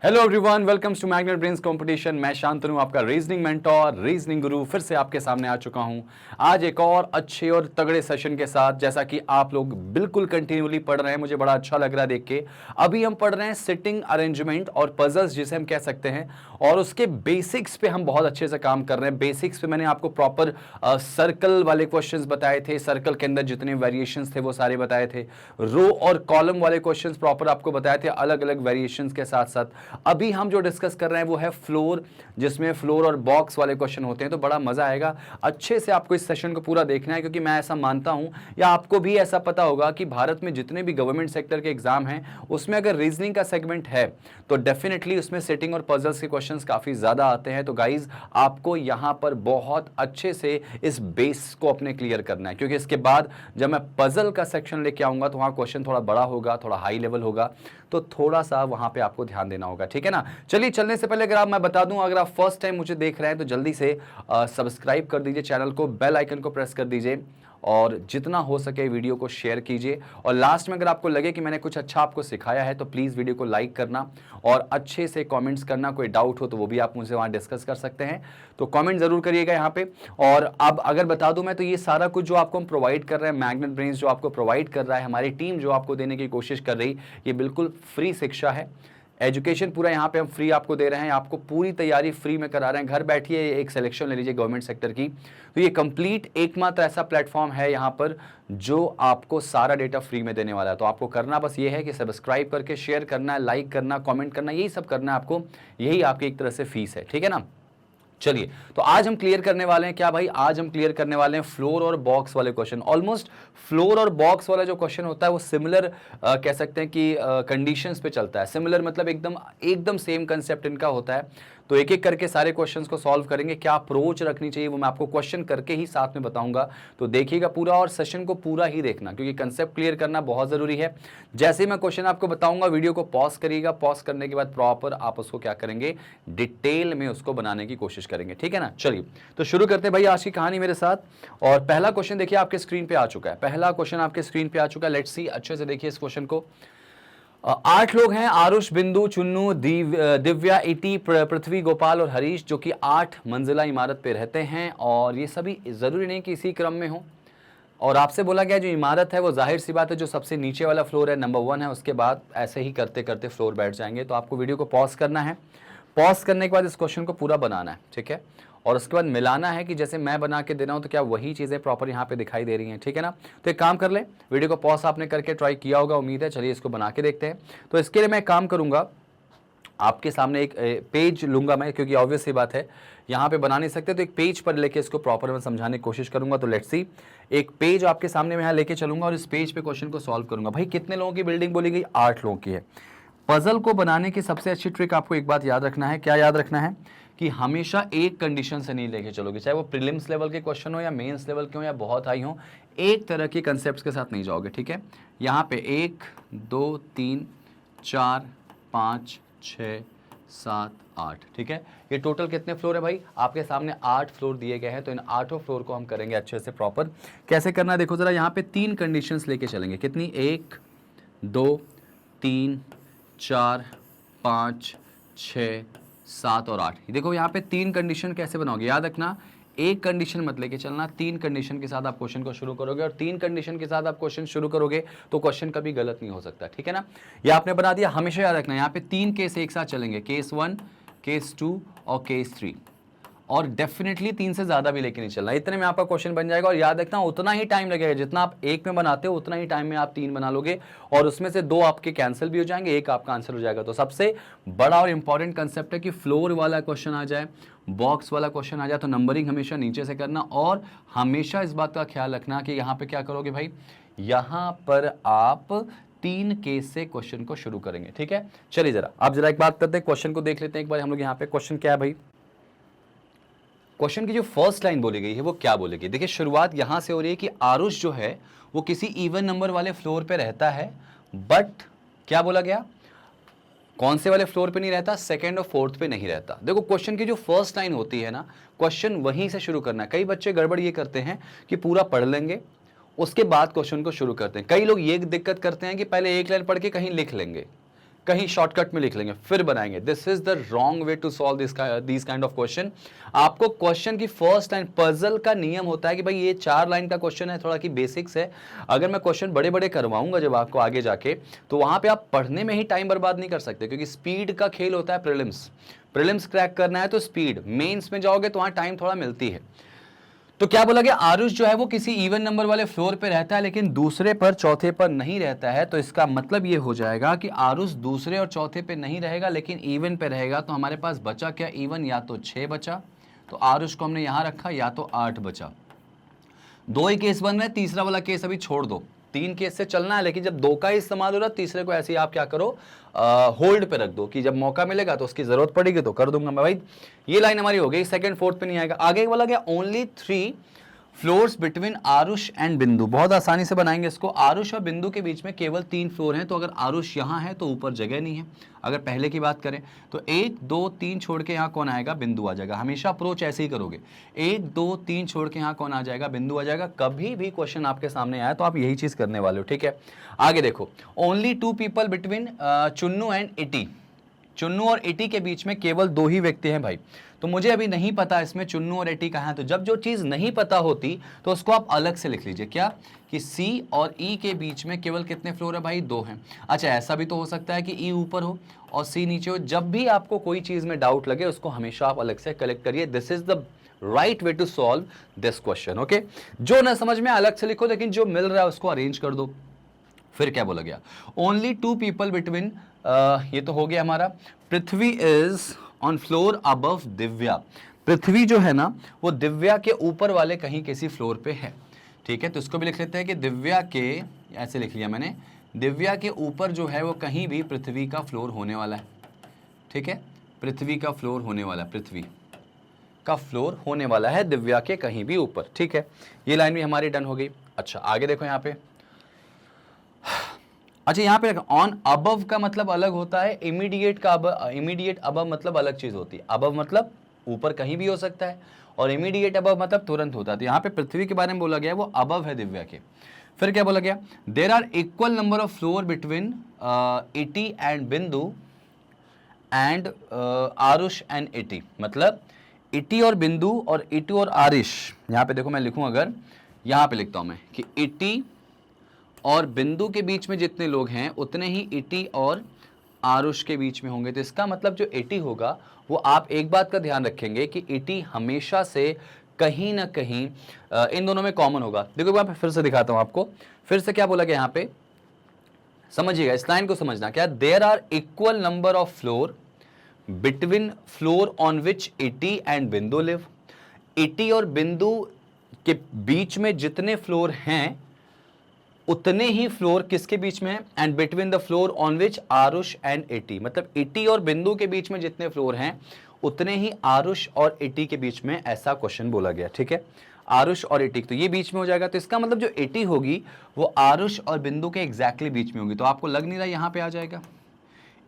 Hello everyone, welcomes to magnet brains competition. मैं शांतनु, आपका reasoning mentor, reasoning गुरु, फिर से आपके सामने आ चुका हूं आज एक और अच्छे और तगड़े सेशन के साथ। जैसा कि आप लोग बिल्कुल कंटिन्यूली पढ़ रहे हैं, मुझे बड़ा अच्छा लग रहा है देख के। अभी हम पढ़ रहे हैं सिटिंग अरेंजमेंट और पजल्स जिसे हम कह सकते हैं, और उसके बेसिक्स पे हम बहुत अच्छे से काम कर रहे हैं। बेसिक्स पे मैंने आपको प्रॉपर सर्कल वाले क्वेश्चंस बताए थे, सर्कल के अंदर जितने वेरिएशंस थे वो सारे बताए थे। रो और कॉलम वाले क्वेश्चंस प्रॉपर आपको बताए थे, अलग अलग वेरिएशंस के साथ साथ। अभी हम जो डिस्कस कर रहे हैं वो है फ्लोर, जिसमें फ्लोर और बॉक्स वाले क्वेश्चन होते हैं। तो बड़ा मजा आएगा, अच्छे से आपको इस सेशन को पूरा देखना है, क्योंकि मैं ऐसा मानता हूं, या आपको भी ऐसा पता होगा कि भारत में जितने भी गवर्नमेंट सेक्टर के एग्जाम हैं उसमें अगर रीजनिंग का सेगमेंट है तो डेफिनेटली उसमें सेटिंग और पजल्स के क्वेश्चंस काफी ज्यादा आते हैं। तो गाइज, आपको यहां पर बहुत अच्छे से इस बेस को अपने क्लियर करना है, क्योंकि इसके बाद जब मैं पजल का सेक्शन लेके आऊंगा तो वहां क्वेश्चन थोड़ा बड़ा होगा, थोड़ा हाई लेवल होगा, तो थोड़ा सा वहां पे आपको ध्यान देना होगा। ठीक है ना। चलिए, चलने से पहले मैं बता दूं, अगर आप फर्स्ट टाइम मुझे देख रहे हैं तो जल्दी से सब्सक्राइब कर दीजिए चैनल को, बेल आइकन को प्रेस कर दीजिए, और जितना हो सके वीडियो को शेयर कीजिए। और लास्ट में अगर आपको लगे कि मैंने कुछ अच्छा आपको सिखाया है तो प्लीज़ वीडियो को लाइक करना और अच्छे से कमेंट्स करना। कोई डाउट हो तो वो भी आप मुझसे वहाँ डिस्कस कर सकते हैं, तो कमेंट ज़रूर करिएगा यहाँ पे। और अब अगर बता दूं मैं, तो ये सारा कुछ जो आपको हम प्रोवाइड कर रहे हैं, मैग्नेट ब्रेन्स जो आपको प्रोवाइड कर रहा है, हमारी टीम जो आपको देने की कोशिश कर रही, ये बिल्कुल फ्री शिक्षा है। एजुकेशन पूरा यहाँ पे हम फ्री आपको दे रहे हैं, आपको पूरी तैयारी फ्री में करा रहे हैं। घर बैठिए एक सिलेक्शन ले लीजिए गवर्नमेंट सेक्टर की। तो ये कंप्लीट एकमात्र ऐसा प्लेटफॉर्म है यहाँ पर जो आपको सारा डेटा फ्री में देने वाला है। तो आपको करना बस ये है कि सब्सक्राइब करके शेयर करना है, लाइक करना, कमेंट करना, यही सब करना है आपको। यही आपकी एक तरह से फीस है, ठीक है ना। चलिए, तो आज हम क्लियर करने वाले हैं क्या भाई? आज हम क्लियर करने वाले हैं फ्लोर और बॉक्स वाले क्वेश्चन। ऑलमोस्ट फ्लोर और बॉक्स वाला जो क्वेश्चन होता है वो सिमिलर कह सकते हैं कि कंडीशंस पे चलता है। सिमिलर मतलब एकदम एकदम सेम कंसेप्ट इनका होता है। तो एक एक करके सारे क्वेश्चंस को सॉल्व करेंगे। क्या अप्रोच रखनी चाहिए वो मैं आपको क्वेश्चन करके ही साथ में बताऊंगा। तो देखिएगा पूरा, और सेशन को पूरा ही देखना, क्योंकि कंसेप्ट क्लियर करना बहुत जरूरी है। जैसे ही मैं क्वेश्चन आपको बताऊंगा, वीडियो को पॉज करिएगा। पॉज करने के बाद प्रॉपर आप उसको क्या करेंगे, डिटेल में उसको बनाने की कोशिश करेंगे, ठीक है ना। चलिए, तो शुरू करते हैं भाई आज की कहानी मेरे साथ। और पहला क्वेश्चन देखिए आपके स्क्रीन पे आ चुका है। पहला क्वेश्चन आपके स्क्रीन पे आ चुका है। लेट्स सी, अच्छे से देखिए इस क्वेश्चन को। 8 लोग हैं, आरुष, बिंदु, चुन्नू, दिव्या, इटी, पृथ्वी, गोपाल और हरीश, जो कि 8 मंजिला इमारत पे रहते हैं। और ये सभी जरूरी नहीं कि इसी क्रम में हो। और आपसे बोला गया जो इमारत है वो जाहिर सी बात है जो सबसे नीचे वाला फ्लोर है, नंबर 1 है, उसके बाद ऐसे ही करते करते फ्लोर बैठ जाएंगे। तो आपको वीडियो को पॉज करना है। पॉज करने के बाद इस क्वेश्चन को पूरा बनाना है, ठीक है। और उसके बाद मिलाना है कि जैसे मैं बना के दे रहा हूं तो क्या वही चीजें प्रॉपर यहाँ पे दिखाई दे रही हैं, ठीक है ना। तो एक काम कर ले, वीडियो को पॉज आपने करके ट्राई किया होगा, उम्मीद है। चलिए इसको बना के देखते हैं। तो इसके लिए मैं काम करूंगा, आपके सामने एक पेज लूंगा मैं, क्योंकि ऑब्वियस सी बात है यहाँ पे बना नहीं सकते, तो एक पेज पर लेके इसको प्रॉपर मैं समझाने की कोशिश करूंगा। तो लेट्स सी, एक पेज आपके सामने मैं यहाँ लेके चलूंगा और इस पेज पे क्वेश्चन को सॉल्व करूंगा। भाई कितने लोगों की बिल्डिंग बोली गई? 8 लोगों की है। पजल को बनाने की सबसे अच्छी ट्रिक आपको एक बात याद रखना है। क्या याद रखना है? कि हमेशा एक कंडीशन से नहीं लेके चलोगे, चाहे वो प्रीलिम्स लेवल के क्वेश्चन हो या मेंस लेवल के हो या बहुत हाई हो, एक तरह के कंसेप्ट्स के साथ नहीं जाओगे, ठीक है। यहाँ पे 1 2 3 4 5 6 7 8, ठीक है। ये टोटल कितने फ्लोर है भाई? आपके सामने 8 फ्लोर दिए गए हैं। तो इन 8 फ्लोर को हम करेंगे अच्छे से प्रॉपर। कैसे करना है देखो जरा, यहाँ पे 3 कंडीशंस लेके चलेंगे। कितनी? 1 2 3 4 5 6 7 और 8। देखो यहाँ पे 3 कंडीशन कैसे बनाओगे, याद रखना। एक कंडीशन मत लेके चलना, 3 कंडीशन के साथ आप क्वेश्चन को शुरू करोगे, और 3 कंडीशन के साथ आप क्वेश्चन शुरू करोगे तो क्वेश्चन कभी गलत नहीं हो सकता, ठीक है ना। ये आपने बना दिया। हमेशा याद रखना, यहाँ पे 3 केस एक साथ चलेंगे, केस 1, केस 2 और केस 3। और डेफिनेटली 3 से ज्यादा भी लेके नहीं चलना। इतने में आपका क्वेश्चन बन जाएगा। और याद रखना, उतना ही टाइम लगेगा जितना आप एक में बनाते हो, उतना ही टाइम में आप 3 बना लोगे, और उसमें से 2 आपके कैंसिल भी हो जाएंगे, एक आपका आंसर हो जाएगा। तो सबसे बड़ा और इंपॉर्टेंट कंसेप्ट है कि फ्लोर वाला क्वेश्चन आ जाए, बॉक्स वाला क्वेश्चन आ जाए, तो नंबरिंग हमेशा नीचे से करना। और हमेशा इस बात का ख्याल रखना कि यहाँ पे क्या करोगे भाई, यहाँ पर आप 3 केस से क्वेश्चन को शुरू करेंगे, ठीक है। चलिए जरा आप जरा एक बात करते हैं, क्वेश्चन को देख लेते हैं एक बार हम लोग। यहाँ पे क्वेश्चन क्या है भाई? क्वेश्चन की जो फर्स्ट लाइन बोली गई है वो क्या बोलेगी? देखिए, शुरुआत यहां से हो रही है कि आरुष जो है वो किसी इवन नंबर वाले फ्लोर पे रहता है, बट क्या बोला गया, कौन से वाले फ्लोर पे नहीं रहता? सेकंड और फोर्थ पे नहीं रहता। देखो, क्वेश्चन की जो फर्स्ट लाइन होती है ना, क्वेश्चन वहीं से शुरू करना है। कई बच्चे गड़बड़ ये करते हैं कि पूरा पढ़ लेंगे उसके बाद क्वेश्चन को शुरू करते हैं। कई लोग ये दिक्कत करते हैं कि पहले एक लाइन पढ़ के कहीं लिख लेंगे, कहीं शॉर्टकट में लिख लेंगे फिर बनाएंगे। This is the wrong way to solve this kind of question. आपको क्वेश्चन की फर्स्ट लाइन, पजल का नियम होता है कि भाई ये 4 लाइन का क्वेश्चन है, थोड़ा की बेसिक्स है। अगर मैं क्वेश्चन बड़े बड़े करवाऊंगा जब आपको आगे जाके, तो वहां पे आप पढ़ने में ही टाइम बर्बाद नहीं कर सकते, क्योंकि स्पीड का खेल होता है। प्रीलिम्स क्रैक करना है तो स्पीड, मेंस में जाओगे तो वहां टाइम थोड़ा मिलती है। तो क्या बोला गया, आरुष जो है वो किसी इवन नंबर वाले फ्लोर पे रहता है लेकिन दूसरे पर चौथे पर नहीं रहता है। तो इसका मतलब ये हो जाएगा कि आरुष दूसरे और चौथे पे नहीं रहेगा लेकिन इवन पे रहेगा। तो हमारे पास बचा क्या, इवन, या तो 6 बचा, तो आरुष को हमने यहां रखा, या तो 8 बचा। 2 ही केस बन रहे हैं, तीसरा वाला केस अभी छोड़ दो। 3 केस से चलना है, लेकिन जब 2 का ही इस्तेमाल हो रहा है, तीसरे को ऐसे ही आप क्या करो, होल्ड पे रख दो कि जब मौका मिलेगा तो उसकी जरूरत पड़ेगी तो कर दूंगा मैं। भाई ये लाइन हमारी हो गई, सेकंड फोर्थ पे नहीं आएगा। आगे बोला गया only 3 floors between Aarush and बिंदु। बहुत आसानी से बनाएंगे इसको। आरुष और बिंदु के बीच में केवल 3 फ्लोर हैं, तो अगर आरुष यहाँ है तो ऊपर जगह नहीं है। अगर पहले की बात करें तो 1 2 3 छोड़ के यहाँ कौन आएगा, बिंदु आ जाएगा। हमेशा अप्रोच ऐसे ही करोगे, 1 2 3 छोड़ के यहाँ कौन आ जाएगा, बिंदु आ जाएगा। कभी भी क्वेश्चन आपके सामने आया तो आप यही चीज करने वाले हो, ठीक है। आगे देखो, only 2 people between Chunnu and Iti. Chunnu और इटी के बीच में केवल 2 ही व्यक्ति हैं भाई। तो मुझे अभी नहीं पता इसमें चुन्नू और इटी कहाँ है। तो जब जो चीज नहीं पता होती तो उसको आप अलग से लिख लीजिए, क्या कि सी और ई के बीच में केवल कितने फ्लोर है भाई, 2 हैं। अच्छा, ऐसा भी तो हो सकता है कि ई ऊपर हो और सी नीचे हो। जब भी आपको कोई चीज में डाउट लगे उसको हमेशा आप अलग से कलेक्ट करिए। This is the right way to solve this question, okay. जो ना समझ में अलग से लिखो, लेकिन जो मिल रहा है उसको अरेंज कर दो। फिर क्या बोला गया, ओनली 2 पीपल बिटवीन, ये तो हो गया हमारा। Prithvi is on floor above Divya. Prithvi जो है ना वो दिव्या के ऊपर वाले कहीं किसी फ्लोर पे है, ठीक है। तो इसको भी लिख लेते हैं कि दिव्या के, ऐसे लिख लिया मैंने, दिव्या के ऊपर जो है वो कहीं भी पृथ्वी का फ्लोर होने वाला है, ठीक है। पृथ्वी का फ्लोर होने वाला है, पृथ्वी का फ्लोर होने वाला है दिव्या के कहीं भी ऊपर, ठीक है। ये लाइन भी हमारी डन हो गई। अच्छा, आगे देखो यहाँ पे। अच्छा, यहाँ पे ऑन अबव का मतलब अलग होता है, इमीडिएट का अबव, इमीडिएट अबव मतलब अलग चीज होती है। अबव मतलब ऊपर कहीं भी हो सकता है और इमीडिएट अबव मतलब तुरंत होता है। तो यहाँ पे पृथ्वी के बारे में बोला गया वो अबव है दिव्या के। फिर क्या बोला गया, there are equal number of floor between Iti and Bindu and Aarush and Iti. मतलब इटी और बिंदु और इटी और आरुष, यहाँ पे देखो मैं लिखूं, अगर यहाँ पे लिखता हूं मैं कि इटी और बिंदु के बीच में जितने लोग हैं उतने ही इटी और आरुष के बीच में होंगे। तो इसका मतलब जो इटी होगा वो, आप एक बात का ध्यान रखेंगे कि इटी हमेशा से कहीं ना कहीं इन दोनों में कॉमन होगा। देखो मैं फिर से दिखाता हूं आपको। फिर से क्या बोला गया यहाँ पे, समझिएगा, इस लाइन को समझना। क्या, there are equal number of floor between floor on which Iti and Bindu live. Iti और बिंदु के बीच में जितने फ्लोर हैं उतने ही फ्लोर किसके बीच में है, and between the floor on which Aarush and Iti. मतलब इटी और बिंदु के बीच में जितने फ्लोर हैं उतने ही आरुष और इटी के बीच में, ऐसा क्वेश्चन बोला गया, ठीक है। आरुष और इटी, तो ये बीच में हो जाएगा। तो इसका मतलब जो इटी होगी वो आरुष और बिंदु के एग्जैक्टली बीच में होगी। तो आपको लग नहीं रहा, यहां पे आ जाएगा।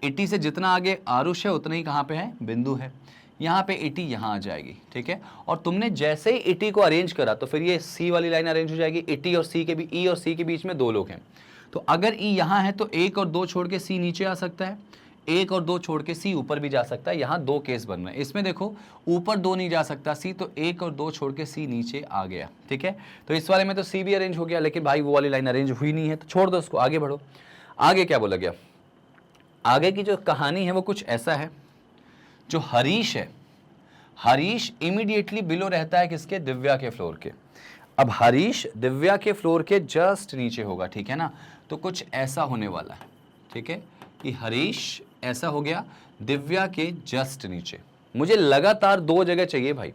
इटी से जितना आगे आरुष है उतना ही कहां पे है, बिंदु है। यहाँ पे इटी यहाँ आ जाएगी, ठीक है। और तुमने जैसे ही इटी को अरेंज करा तो फिर ये सी वाली लाइन अरेंज हो जाएगी। इटी और सी के भी, ई और सी के बीच में 2 लोग हैं। तो अगर ई यहाँ है तो 1 और 2 छोड़ के सी नीचे आ सकता है, 1 और 2 छोड़ के सी ऊपर भी जा सकता है। यहाँ 2 केस बन रहे हैं। इसमें देखो ऊपर 2 नहीं जा सकता सी, तो 1 और 2 छोड़ के सी नीचे आ गया, ठीक है। तो इस वाले में तो सी भी अरेंज हो गया, लेकिन भाई वो वाली लाइन अरेंज हुई नहीं है, तो छोड़ दो उसको, आगे बढ़ो। आगे क्या बोला गया, आगे की जो कहानी है वो कुछ ऐसा है। जो हरीश है, हरीश इमीडिएटली बिलो रहता है किसके, दिव्या के फ्लोर के। अब हरीश दिव्या के फ्लोर के जस्ट नीचे होगा, ठीक है ना। तो कुछ ऐसा होने वाला है, ठीक है, कि हरीश ऐसा हो गया दिव्या के जस्ट नीचे। मुझे लगातार 2 जगह चाहिए भाई।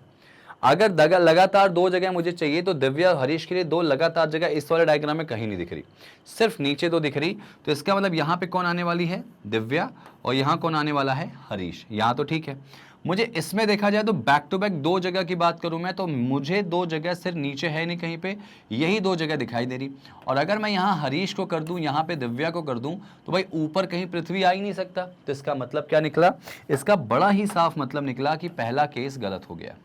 अगर लगातार 2 जगह मुझे चाहिए तो दिव्या और हरीश के लिए 2 लगातार जगह इस वाले डायग्राम में कहीं नहीं दिख रही, सिर्फ नीचे 2 दिख रही। तो इसका मतलब यहाँ पे कौन आने वाली है, दिव्या, और यहाँ कौन आने वाला है, हरीश। यहाँ तो ठीक है। मुझे इसमें देखा जाए तो बैक टू बैक 2 जगह की बात करूं मैं, तो मुझे 2 जगह सिर्फ नीचे है नहीं कहीं पे, यही 2 जगह दिखाई दे रही। और अगर मैं यहाँ हरीश को कर दूं, यहाँ पे दिव्या को कर दूं, तो भाई ऊपर कहीं पृथ्वी आ ही नहीं सकता। तो इसका मतलब क्या निकला, इसका बड़ा ही साफ मतलब निकला कि पहला केस गलत हो गया।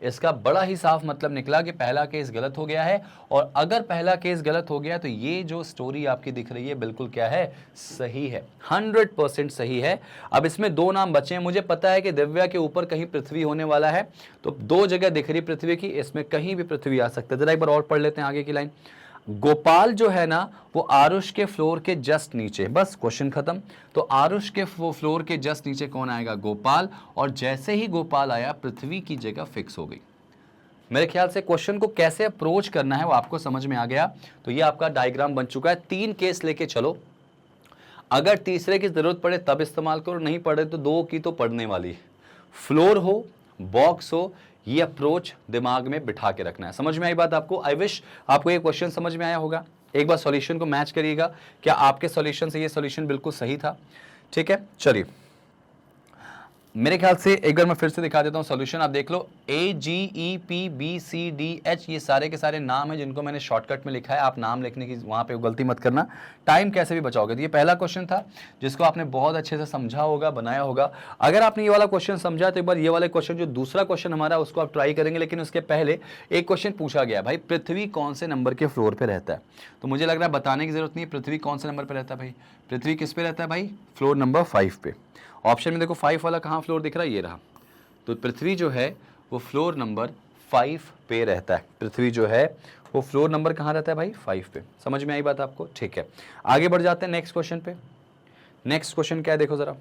इसका बड़ा ही साफ मतलब निकला कि पहला केस गलत हो गया है, और अगर पहला केस गलत हो गया तो ये जो स्टोरी आपकी दिख रही है बिल्कुल क्या है, सही है, 100% सही है। अब इसमें दो नाम बचे हैं, मुझे पता है कि दिव्या के ऊपर कहीं पृथ्वी होने वाला है, तो दो जगह दिख रही पृथ्वी की, इसमें कहीं भी पृथ्वी आ सकता है। जरा एक बार और पढ़ लेते हैं आगे की लाइन। गोपाल जो है ना वो आरुष के फ्लोर के जस्ट नीचे, बस क्वेश्चन खत्म। तो आरुष के फ्लोर के जस्ट नीचे कौन आएगा, गोपाल, और जैसे ही गोपाल आया पृथ्वी की जगह फिक्स हो गई। मेरे ख्याल से क्वेश्चन को कैसे अप्रोच करना है वो आपको समझ में आ गया। तो ये आपका डायग्राम बन चुका है। 3 केस लेके चलो, अगर तीसरे की जरूरत पड़े तब इस्तेमाल करो, नहीं पड़े तो 2 की तो पढ़ने वाली है। फ्लोर हो, बॉक्स हो, ये अप्रोच दिमाग में बिठा के रखना है। समझ में आई बात आपको? आई विश आपको ये क्वेश्चन समझ में आया होगा। एक बार सॉल्यूशन को मैच करिएगा, क्या आपके सॉल्यूशन से ये सॉल्यूशन बिल्कुल सही था? ठीक है, चलिए मेरे ख्याल से एक बार मैं फिर से दिखा देता हूं सॉल्यूशन। आप देख लो, AGEPBCDH ये सारे के सारे नाम हैं जिनको मैंने शॉर्टकट में लिखा है। आप नाम लिखने की वहां पे गलती मत करना, टाइम कैसे भी बचाओगे। तो ये पहला क्वेश्चन था जिसको आपने बहुत अच्छे से समझा होगा, बनाया होगा। अगर आपने ये वाला क्वेश्चन समझा तो एक बार ये वाला क्वेश्चन जो दूसरा क्वेश्चन हमारा उसको आप ट्राई करेंगे। लेकिन उसके पहले एक क्वेश्चन पूछा गया, भाई पृथ्वी कौन से नंबर के फ्लोर पर रहता है? तो मुझे लग रहा है बताने की जरूरत नहीं है, पृथ्वी कौन से नंबर पर रहता है भाई? पृथ्वी किस पे रहता है भाई? फ्लोर नंबर 5 पे। ऑप्शन में देखो 5 वाला कहाँ फ्लोर दिख रहा है, ये रहा। तो पृथ्वी जो है वो फ्लोर नंबर 5 पे रहता है। पृथ्वी जो है वो फ्लोर नंबर कहाँ रहता है भाई? 5 पे। समझ में आई बात आपको? ठीक है, आगे बढ़ जाते हैं नेक्स्ट क्वेश्चन पे। नेक्स्ट क्वेश्चन क्या है देखो जरा।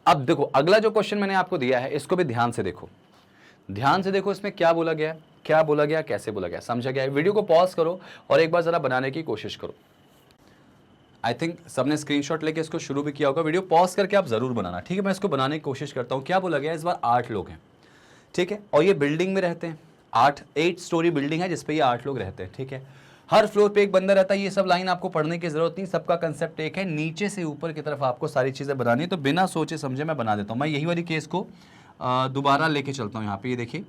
अब देखो अगला जो क्वेश्चन मैंने आपको दिया है इसको भी ध्यान से देखो, ध्यान से देखो इसमें क्या बोला गया, क्या बोला गया, कैसे बोला गया, समझा गया? वीडियो को पॉज करो और एक बार जरा बनाने की कोशिश करो। आई थिंक सबने स्क्रीनशॉट लेके इसको शुरू भी किया होगा। वीडियो पॉज करके आप जरूर बनाना, ठीक है? मैं इसको बनाने की कोशिश करता हूँ। क्या बोला गया इस बार? 8 लोग हैं, ठीक है, और ये बिल्डिंग में रहते हैं। 8 स्टोरी बिल्डिंग है जिसपे ये 8 लोग रहते हैं, ठीक है। हर फ्लोर पे एक बंदा रहता है। ये सब लाइन आपको पढ़ने की जरूरत नहीं, सबका कंसेप्ट एक है, नीचे से ऊपर की तरफ आपको सारी चीजें बनानी है। तो बिना सोचे समझे मैं बना देता हूँ। मैं यही वाली केस को दोबारा लेके चलता हूँ। यहाँ पे ये देखिए,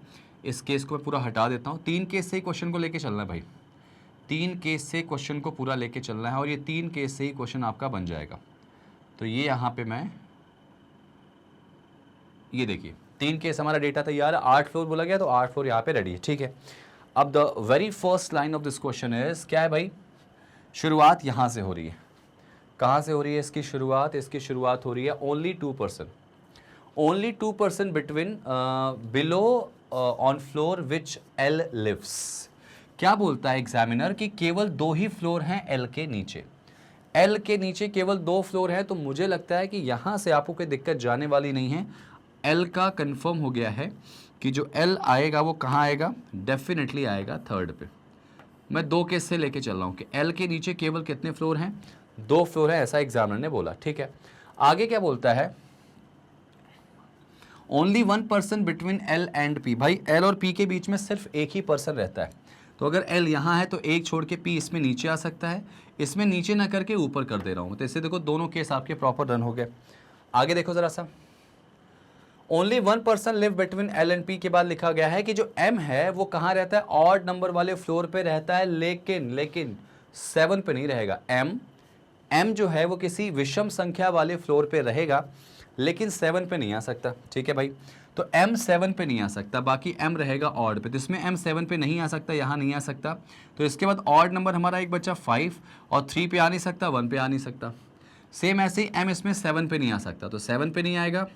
इस केस को मैं पूरा हटा देता हूँ। 3 केस से ही क्वेश्चन को लेके चलना है भाई, 3 केस से क्वेश्चन को पूरा लेके चलना है, और ये 3 केस से ही क्वेश्चन आपका बन जाएगा। तो ये यहाँ पे मैं, ये देखिए 3 केस हमारा डेटा तैयार है। 8 फ्लोर बोला गया तो 8 फ्लोर यहाँ पे रेडी है, ठीक है। अब the very first line of this question is, क्या है भाई? शुरुआत यहाँ से हो रही है। कहाँ से हो रही है इसकी शुरुआत? इसकी शुरुआत हो रही है only 2%, only 2% between below on floor which L lives. क्या बोलता है एग्जामिनर कि केवल 2 ही फ्लोर हैं एल के नीचे, एल के नीचे केवल 2 फ्लोर है। तो मुझे लगता है कि यहां से आपको कोई दिक्कत जाने वाली नहीं है। एल का कंफर्म हो गया है कि जो एल आएगा वो कहाँ आएगा? डेफिनेटली आएगा 3rd पे। मैं 2 केस से लेके चल रहा हूँ कि एल के नीचे केवल कितने फ्लोर हैं? 2 फ्लोर है, ऐसा एग्जामिनर ने बोला, ठीक है। आगे क्या बोलता है? Only 1% between L and P. भाई एल और पी के बीच में सिर्फ एक ही पर्सन रहता है। तो अगर L यहाँ है तो एक छोड़ के P इसमें नीचे आ सकता है, इसमें नीचे ना करके ऊपर कर दे रहा हूँ। तो इससे देखो दोनों केस आपके प्रॉपर रन हो गए। आगे देखो जरा सा, only 1% live between L and P के बाद लिखा गया है कि जो M है वो कहाँ रहता है? ऑड नंबर वाले फ्लोर पे रहता है, लेकिन 7 पे नहीं रहेगा। M जो है वो किसी विषम संख्या वाले फ्लोर पे रहेगा, लेकिन 7 पे नहीं आ सकता, ठीक है भाई। तो M 7 पे नहीं आ सकता, बाकी M रहेगा ऑड पे। तो इसमें M 7 पे नहीं आ सकता, यहाँ नहीं आ सकता। तो इसके बाद ऑड नंबर हमारा एक बच्चा 5, और 3 पे आ नहीं सकता, 1 पे आ नहीं सकता। सेम ऐसे ही M इसमें 7 पे नहीं आ सकता, तो 7 पे नहीं आएगा,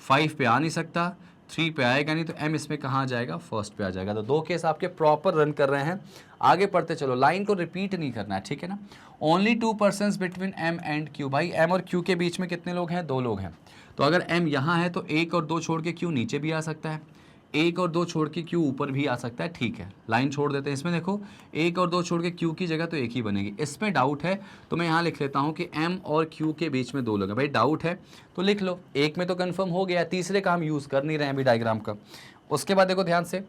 5 पे आ नहीं सकता, 3 पे आएगा नहीं। तो M इसमें कहाँ आ जाएगा? फर्स्ट पे आ जाएगा। तो 2 केस आपके प्रॉपर रन कर रहे हैं। आगे पढ़ते चलो, लाइन को रिपीट नहीं करना है, ठीक है ना। Only 2% between M and Q। भाई M और Q के बीच में कितने लोग हैं? 2 लोग हैं। तो अगर M यहाँ है तो 1 और 2 छोड़ के Q नीचे भी आ सकता है, 1 और 2 छोड़ के Q ऊपर भी आ सकता है, ठीक है। लाइन छोड़ देते हैं। इसमें देखो 1 और 2 छोड़ के Q की जगह तो 1 ही बनेगी। इसमें डाउट है तो मैं यहाँ लिख लेता हूँ कि M और Q के बीच में 2 लोग हैं। भाई डाउट है तो लिख लो, 1 में तो कन्फर्म हो गया, तीसरे का हम यूज़ कर नहीं रहे हैं अभी डायग्राम का। उसके बाद देखो ध्यान से,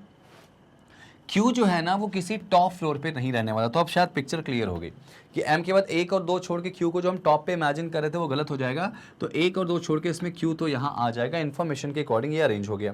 Q जो है ना वो किसी टॉप फ्लोर पे नहीं रहने वाला। तो अब शायद पिक्चर क्लियर हो गई कि M के बाद 1 और 2 छोड़ के Q को जो हम टॉप पे इमेजिन कर रहे थे वो गलत हो जाएगा। तो 1 और 2 छोड़ के इसमें Q तो यहाँ आ जाएगा। इन्फॉर्मेशन के अकॉर्डिंग ये अरेंज हो गया।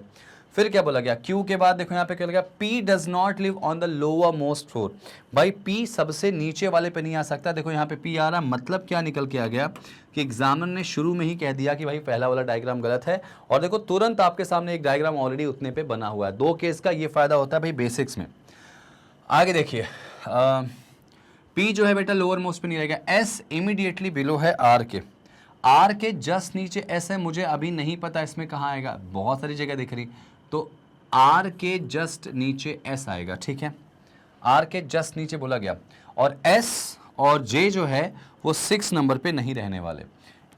फिर क्या बोला गया, Q के बाद देखो यहाँ पे क्या लगा, P does not live on the lower most floor. भाई P सबसे नीचे वाले पे नहीं आ सकता। देखो यहाँ पे P आ रहा, मतलब क्या निकल के आ गया कि एग्जामिनर ने शुरू में ही कह दिया कि भाई पहला वाला डायग्राम गलत है। और देखो तुरंत आपके सामने एक डायग्राम ऑलरेडी उतने पे बना हुआ है। 2 केस का ये फायदा होता है भाई बेसिक्स में। आगे देखिए, P जो है बेटा लोअर मोस्ट पे नहीं रहेगा, S इमीडिएटली बिलो है R के, R के जस्ट नीचे S है, मुझे अभी नहीं पता इसमें कहाँ आएगा, बहुत सारी जगह दिख रही, तो R के जस्ट नीचे S आएगा, ठीक है, R के जस्ट नीचे बोला गया। और S और J जो है वो 6 नंबर पे नहीं रहने वाले।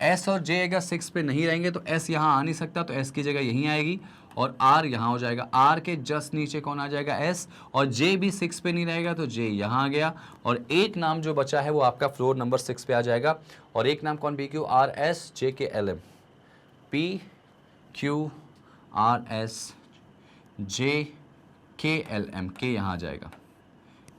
S और J अगर 6 पे नहीं रहेंगे तो S यहाँ आ नहीं सकता, तो S की जगह यहीं आएगी और R यहाँ हो जाएगा। R के जस्ट नीचे कौन आ जाएगा, S, और J भी 6 पे नहीं रहेगा तो J यहाँ आ गया। और एक नाम जो बचा है वो आपका फ्लोर नंबर 6 पे आ जाएगा, और एक नाम कौन, PQRS JKLM, PQRS JKLM, के यहाँ आ जाएगा,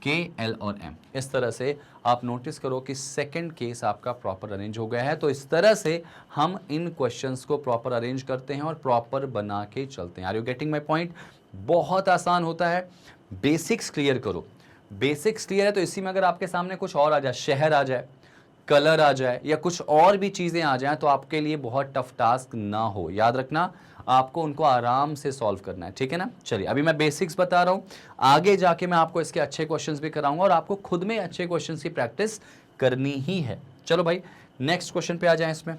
KL और M। इस तरह से आप नोटिस करो कि सेकंड केस आपका प्रॉपर अरेंज हो गया है। तो इस तरह से हम इन क्वेश्चंस को प्रॉपर अरेंज करते हैं और प्रॉपर बना के चलते हैं। Are you getting my point? बहुत आसान होता है, बेसिक्स क्लियर करो। बेसिक्स क्लियर है तो इसी में अगर आपके सामने कुछ और आ जाए, शहर आ जाए, कलर आ जाए, या कुछ और भी चीज़ें आ जाएं, तो आपके लिए बहुत टफ टास्क ना हो। याद रखना, आपको उनको आराम से सॉल्व करना है, ठीक है ना। चलिए, अभी मैं बेसिक्स बता रहा हूँ, आगे जाके मैं आपको इसके अच्छे क्वेश्चंस भी कराऊंगा और आपको खुद में अच्छे क्वेश्चंस की प्रैक्टिस करनी ही है। चलो भाई, नेक्स्ट क्वेश्चन पे आ जाएं इसमें।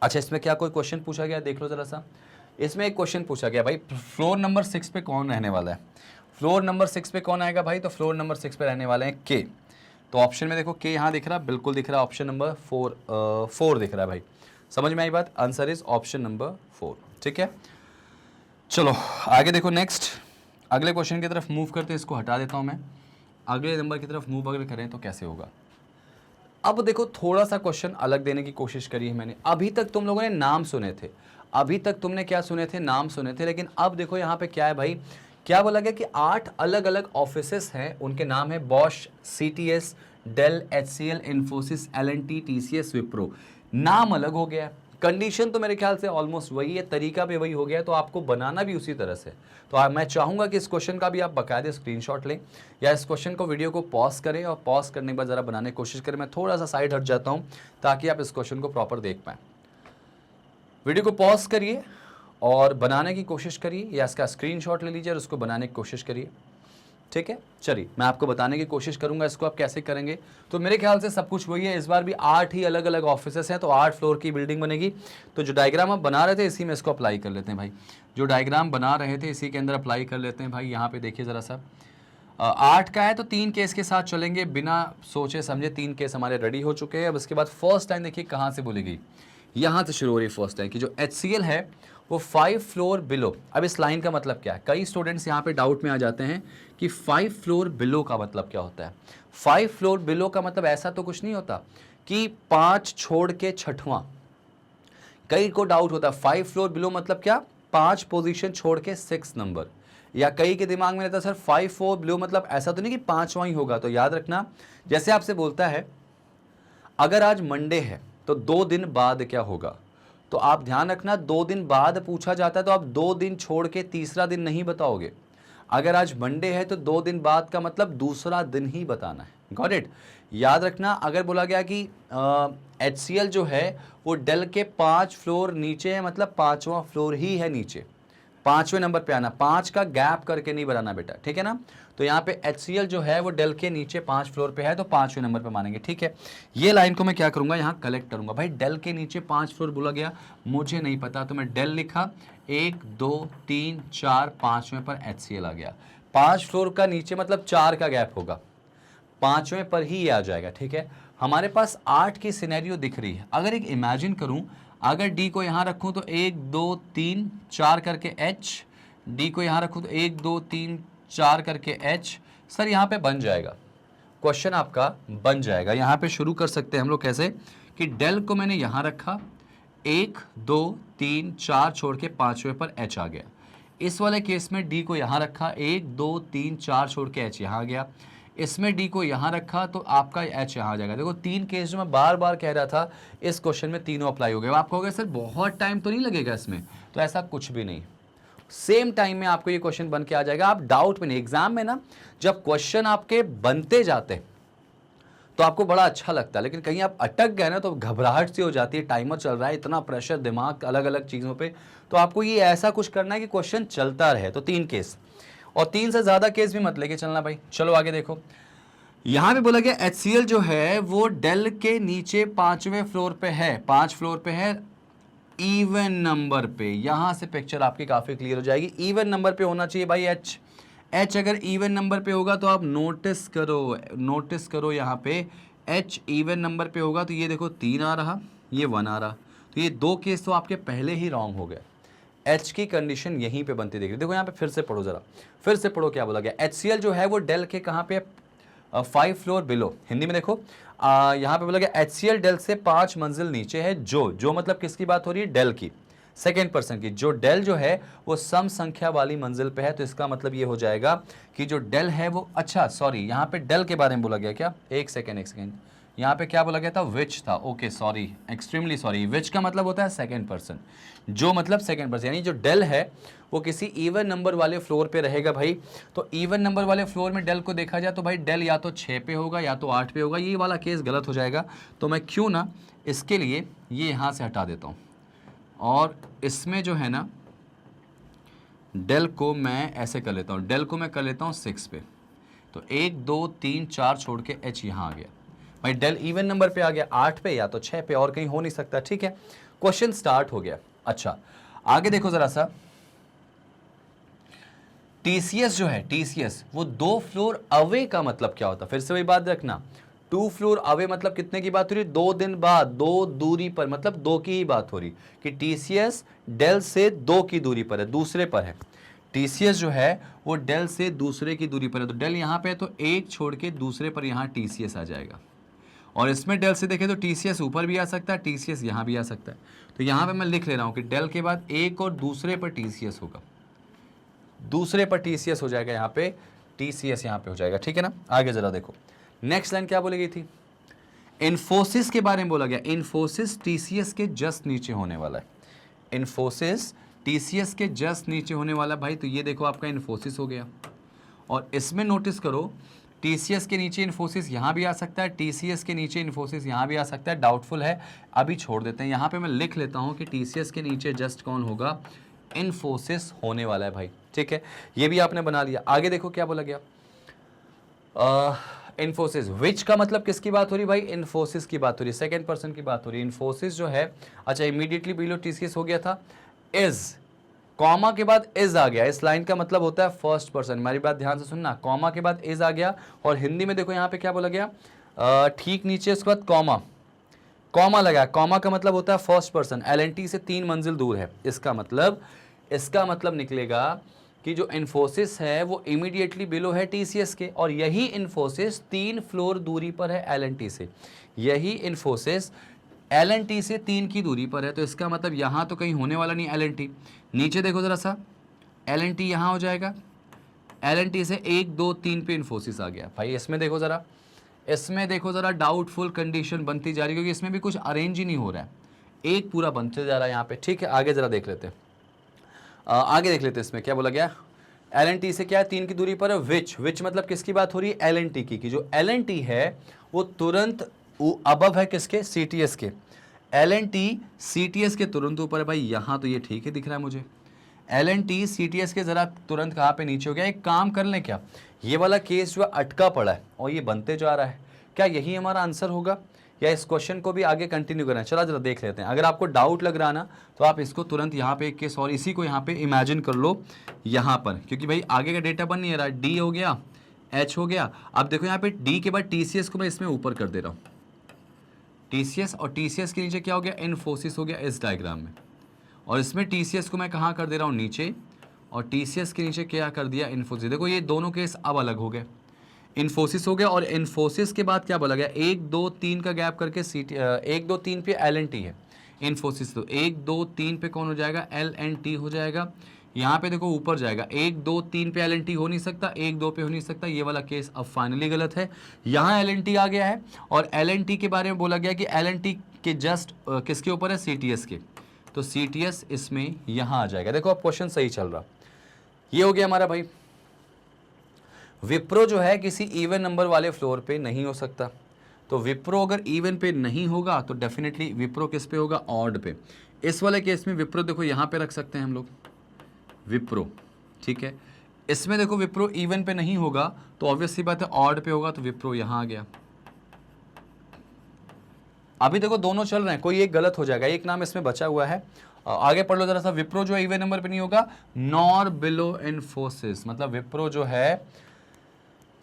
अच्छा, इसमें क्या कोई क्वेश्चन पूछा गया, देख लो जरा सा। इसमें एक क्वेश्चन पूछा गया भाई, फ्लोर नंबर 6 पे कौन रहने वाला है? फ्लोर नंबर 6 पे कौन आएगा भाई? तो फ्लोर नंबर 6 पे रहने वाले हैं के। तो ऑप्शन में देखो, के यहाँ दिख रहा, बिल्कुल दिख रहा है, ऑप्शन नंबर 4 दिख रहा है भाई। समझ में आई बात? आंसर इज ऑप्शन नंबर 4, ठीक है। चलो आगे देखो, नेक्स्ट अगले क्वेश्चन की तरफ मूव करते हैं। इसको हटा देता हूं मैं, अगले नंबर की तरफ मूव अगर करें तो कैसे होगा। अब देखो, थोड़ा सा क्वेश्चन अलग देने की कोशिश करी है मैंने। अभी तक तुम लोगों ने नाम सुने थे, अभी तक तुमने क्या सुने थे, नाम सुने थे, लेकिन अब देखो यहाँ पे क्या है भाई, क्या बोला गया कि 8 अलग अलग ऑफिसेस हैं, उनके नाम है Bosch, CTS, Dell, HCL, Infosys, LNT, TCS, Wipro. नाम अलग हो गया है, कंडीशन तो मेरे ख्याल से ऑलमोस्ट वही है, तरीका भी वही हो गया है, तो आपको बनाना भी उसी तरह से। तो मैं चाहूँगा कि इस क्वेश्चन का भी आप बाकायदे स्क्रीनशॉट लें, या इस क्वेश्चन को, वीडियो को पॉज करें, और पॉज करने के बाद ज़रा बनाने की कोशिश करें। मैं थोड़ा सा साइड हट जाता हूँ ताकि आप इस क्वेश्चन को प्रॉपर देख पाएँ। वीडियो को पॉज करिए और बनाने की कोशिश करिए, या इसका स्क्रीनशॉट ले लीजिए और उसको बनाने की कोशिश करिए, ठीक है। चलिए, मैं आपको बताने की कोशिश करूंगा इसको आप कैसे करेंगे। तो मेरे ख्याल से सब कुछ वही है, इस बार भी 8 ही अलग अलग ऑफिसेस हैं, तो 8 फ्लोर की बिल्डिंग बनेगी। तो जो डायग्राम आप बना रहे थे इसी में इसको अप्लाई कर लेते हैं भाई, जो डायग्राम बना रहे थे इसी के अंदर अप्लाई कर लेते हैं भाई। यहाँ पे देखिए ज़रा सा, 8 का है तो 3 केस के साथ चलेंगे, बिना सोचे समझे 3 केस हमारे रेडी हो चुके हैं। अब इसके बाद फर्स्ट टाइम देखिए कहाँ से बोली गई, यहाँ से शुरू हो रही है फर्स्ट टाइम की, जो HCL है वो 5 फ्लोर बिलो। अब इस लाइन का मतलब क्या है, कई स्टूडेंट्स यहाँ पे डाउट में आ जाते हैं कि 5 फ्लोर बिलो का मतलब क्या होता है। 5 फ्लोर बिलो का मतलब ऐसा तो कुछ नहीं होता कि 5 छोड़ के 6वां। कई को डाउट होता है 5 फ्लोर बिलो मतलब क्या, 5 पोजीशन छोड़ के 6 नंबर। या कई के दिमाग में रहता है सर 5 फ्लोर बिलो मतलब ऐसा तो नहीं कि 5वां ही होगा। तो याद रखना, जैसे आपसे बोलता है अगर आज मंडे है तो 2 दिन बाद क्या होगा, तो आप ध्यान रखना 2 दिन बाद पूछा जाता है तो आप 2 दिन छोड़ के तीसरा दिन नहीं बताओगे। अगर आज मंडे है तो 2 दिन बाद का मतलब दूसरा दिन ही बताना है। Got it? याद रखना, अगर बोला गया कि HCL जो है वो डेल के 5 फ्लोर नीचे है, मतलब 5वां फ्लोर ही है नीचे, 5वें नंबर पे आना, 5 का गैप करके नहीं बनाना बेटा, ठीक है ना। तो यहाँ पे HCL जो है वो डेल के नीचे 5 फ्लोर पे है, तो 5वें नंबर पे मानेंगे, ठीक है। ये लाइन को मैं क्या करूँगा, यहाँ कलेक्ट करूँगा भाई। डेल के नीचे 5 फ्लोर बोला गया, मुझे नहीं पता, तो मैं डेल लिखा, 1 2 3 4, 5वें पर HCL आ गया। 5 फ्लोर का नीचे मतलब 4 का गैप होगा, 5वें पर ही ये आ जाएगा, ठीक है। हमारे पास 8 की सिनेरियो दिख रही है। अगर एक इमेजिन करूँ, अगर D को यहाँ रखूँ तो 1 2 3 4 करके H, D को यहाँ रखूँ तो 1 2 3 4 करके H। सर यहाँ पे बन जाएगा, क्वेश्चन आपका बन जाएगा। यहाँ पे शुरू कर सकते हैं हम लोग कैसे, कि डेल को मैंने यहाँ रखा, 1 2 3 4 छोड़ के 5वें पर H आ गया। इस वाले केस में D को यहाँ रखा, 1 2 3 4 छोड़ के H यहाँ आ गया। इसमें D को यहाँ रखा तो आपका H यहाँ आ जाएगा। देखो 3 केस जो मैं बार बार कह रहा था, इस क्वेश्चन में तीनों अप्लाई हो गए। आप कहोगे सर बहुत टाइम तो नहीं लगेगा इसमें, तो ऐसा कुछ भी नहीं, सेम टाइम में आपको ये क्वेश्चन बन के आ जाएगा, आप डाउट में नहीं। एग्जाम में ना जब क्वेश्चन आपके बनते जाते हैं तो आपको बड़ा अच्छा लगता है, लेकिन कहीं आप अटक गए ना तो घबराहट सी हो जाती है, टाइमर चल रहा है, इतना प्रेशर दिमाग अलग अलग चीज़ों पे। तो आपको ये ऐसा कुछ करना है कि क्वेश्चन चलता रहे। तो 3 केस, और 3 से ज़्यादा केस भी मत लेके चलना भाई। चलो आगे देखो, यहाँ पे बोला गया HCL जो है वो डेल के नीचे 5वें फ्लोर पे है, 5 फ्लोर पे है, इवन नंबर पे। यहां से पिक्चर आपकी काफी क्लियर हो जाएगी। इवन नंबर पे होना चाहिए भाई एच अगर इवन नंबर पे होगा तो आप नोटिस करो यहाँ पे एच इवन नंबर पे होगा तो ये देखो 3 आ रहा, ये 1 आ रहा, तो ये 2 केस तो आपके पहले ही रॉन्ग हो गए। एच की कंडीशन यहीं पे बनती दिख रही। देखो यहाँ पे फिर से पढ़ो जरा, फिर से पढ़ो क्या बोला गया। HCL जो है वो डेल के कहाँ पे 5 फ्लोर बिलो। हिंदी में देखो यहाँ पे बोला गया HCL डेल से 5 मंजिल नीचे है। जो मतलब किसकी बात हो रही है, डेल की, सेकेंड पर्सन की। जो डेल जो है वो सम संख्या वाली मंजिल पे है, तो इसका मतलब ये हो जाएगा कि जो डेल है वो, अच्छा सॉरी यहाँ पे डेल के बारे में बोला गया क्या, एक सेकेंड, यहाँ पे क्या बोला गया था, विच था। Okay sorry, extremely sorry. Which का मतलब होता है सेकेंड पर्सन, जो मतलब सेकेंड पर्सन, यानी जो डेल है वो किसी इवन नंबर वाले फ्लोर पे रहेगा भाई। तो इवन नंबर वाले फ्लोर में डेल को देखा जाए तो भाई डेल या तो 6 पे होगा या तो 8 पे होगा। ये वाला केस गलत हो जाएगा, तो मैं क्यों ना इसके लिए ये यहाँ से हटा देता हूँ, और इसमें जो है ना डेल को मैं ऐसे कर लेता हूँ, डेल को मैं कर लेता हूँ 6 पे। तो 1 2 3 4 छोड़ के एच यहाँ आ गया भाई। डेल इवन नंबर पे आ गया 8 पे या तो 6 पे, और कहीं हो नहीं सकता। ठीक है, क्वेश्चन स्टार्ट हो गया। अच्छा आगे देखो जरा सा, TCS जो है, TCS वो 2 फ्लोर अवे का मतलब क्या होता है, फिर से वही बात रखना। 2 फ्लोर अवे मतलब कितने की बात हो रही है, 2 दिन बाद, 2 दूरी पर, मतलब 2 की ही बात हो रही कि TCS डेल से 2 की दूरी पर है, दूसरे पर है। TCS जो है वो डेल से दूसरे की दूरी पर है, तो डेल यहाँ पे है तो 1 छोड़ के दूसरे पर यहाँ TCS आ जाएगा। और इसमें डेल से देखें तो TCS ऊपर भी आ सकता है, TCS यहाँ भी आ सकता है। तो यहाँ पे मैं लिख ले रहा हूँ कि डेल के बाद 1 और दूसरे पर TCS होगा, दूसरे पर TCS हो जाएगा, यहाँ पे TCS यहाँ पे हो जाएगा। ठीक है ना, आगे जरा देखो नेक्स्ट लाइन क्या बोली गई थी, इन्फोसिस के बारे में बोला गया। इन्फोसिस TCS के जस्ट नीचे होने वाला है, इन्फोसिस TCS के जस्ट नीचे होने वाला भाई। तो ये देखो आपका इन्फोसिस हो गया, और इसमें नोटिस करो TCS के नीचे इन्फोसिस यहाँ भी आ सकता है, TCS के नीचे इन्फोसिस यहाँ भी आ सकता है। डाउटफुल है, अभी छोड़ देते हैं। यहाँ पे मैं लिख लेता हूँ कि TCS के नीचे जस्ट कौन होगा, इन्फोसिस होने वाला है भाई। ठीक है, ये भी आपने बना लिया। आगे देखो क्या बोला गया, इन्फोसिस, विच का मतलब किसकी बात हो रही भाई, इन्फोसिस की बात हो रही है, सेकेंड पर्सन की बात हो रही है। इन्फोसिस जो है, अच्छा इमीडिएटली बिलो TCS हो गया था, इज, कॉमा के बाद इज आ गया। इस लाइन का मतलब होता है फर्स्ट पर्सन। हमारी बात ध्यान से सुनना, कॉमा के बाद इज आ गया, और हिंदी में देखो यहाँ पे क्या बोला गया, ठीक नीचे उसके बाद कॉमा लगा। कॉमा का मतलब होता है फर्स्ट पर्सन, LNT से 3 मंजिल दूर है। इसका मतलब निकलेगा कि जो इन्फोसिस है वो इमीडिएटली बिलो है TCS के, और यही इन्फोसिस 3 फ्लोर दूरी पर है LNT से। यही इन्फोसिस LNT से 3 की दूरी पर है, तो इसका मतलब यहाँ तो कहीं होने वाला नहीं LNT। नीचे देखो ज़रा सा, LNT यहाँ हो जाएगा, LNT से 1 2 3 पे इन्फोसिस आ गया भाई। इसमें देखो ज़रा डाउटफुल कंडीशन बनती जा रही है, क्योंकि इसमें भी कुछ अरेंज ही नहीं हो रहा है, एक पूरा बनते जा रहा है यहाँ पे। ठीक है, आगे ज़रा देख लेते हैं, आगे देख लेते हैं इसमें क्या बोला गया। LNT से क्या है, 3 की दूरी पर है। विच मतलब किसकी बात हो रही है, LNT की जो LNT है वो तुरंत अबव है किसके, CTS के। LNT CTS के तुरंत ऊपर है भाई, यहाँ तो ये ठीक है दिख रहा है मुझे। LNT CTS के ज़रा तुरंत कहाँ पे नीचे हो गया। एक काम कर लें क्या, ये वाला केस जो अटका पड़ा है और ये बनते जा रहा है, क्या यही हमारा आंसर होगा, या इस क्वेश्चन को भी आगे कंटिन्यू करना है। चला जरा देख लेते हैं। अगर आपको डाउट लग रहा ना तो आप इसको तुरंत यहाँ पे एक केस और इसी को यहाँ पे इमेजिन कर लो यहाँ पर, क्योंकि भाई आगे का डेटा बन नहीं रहा। D हो गया, H हो गया। अब देखो यहाँ पे D के बाद TCS को मैं इसमें ऊपर कर दे रहा हूँ, TCS, और TCS के नीचे क्या हो गया, इन्फोसिस हो गया इस डायग्राम में, और इसमें TCS को मैं कहाँ कर दे रहा हूँ, नीचे, और TCS के नीचे क्या कर दिया, इन्फोसिस। देखो ये दोनों केस अब अलग हो गए, इन्फोसिस हो गया, और इन्फोसिस के बाद क्या बोला गया, 1 2 3 का गैप करके 1 2 3 पे LNT है इन्फोसिस, तो 1 2 3 पे कौन हो जाएगा, LNT हो जाएगा। यहाँ पे देखो ऊपर जाएगा, 1 2 3 पे LNT हो नहीं सकता, 1 2 पे हो नहीं सकता, ये वाला केस अब फाइनली गलत है। यहाँ LNT आ गया है, और LNT के बारे में बोला गया कि LNT के जस्ट किसके ऊपर है, CTS के, तो CTS इसमें यहाँ आ जाएगा। देखो अब क्वेश्चन सही चल रहा, ये हो गया हमारा भाई। विप्रो जो है किसी इवन नंबर वाले फ्लोर पे नहीं हो सकता, तो विप्रो अगर इवन पे नहीं होगा तो डेफिनेटली विप्रो किस पे होगा, ऑड पे। इस वाले केस में विप्रो देखो यहां पे रख सकते हैं हम लोग विप्रो, ठीक है। इसमें देखो विप्रो इवन पे नहीं होगा तो ऑब्वियसली बात है ऑड पे होगा, तो विप्रो यहां आ गया। अभी देखो दोनों चल रहे हैं, कोई एक गलत हो जाएगा, एक नाम इसमें बचा हुआ है। आगे पढ़ लो जरा सा। विप्रो जो है इवन नंबर पे नहीं होगा, नॉर बिलो इन्फोसिस, मतलब विप्रो जो है,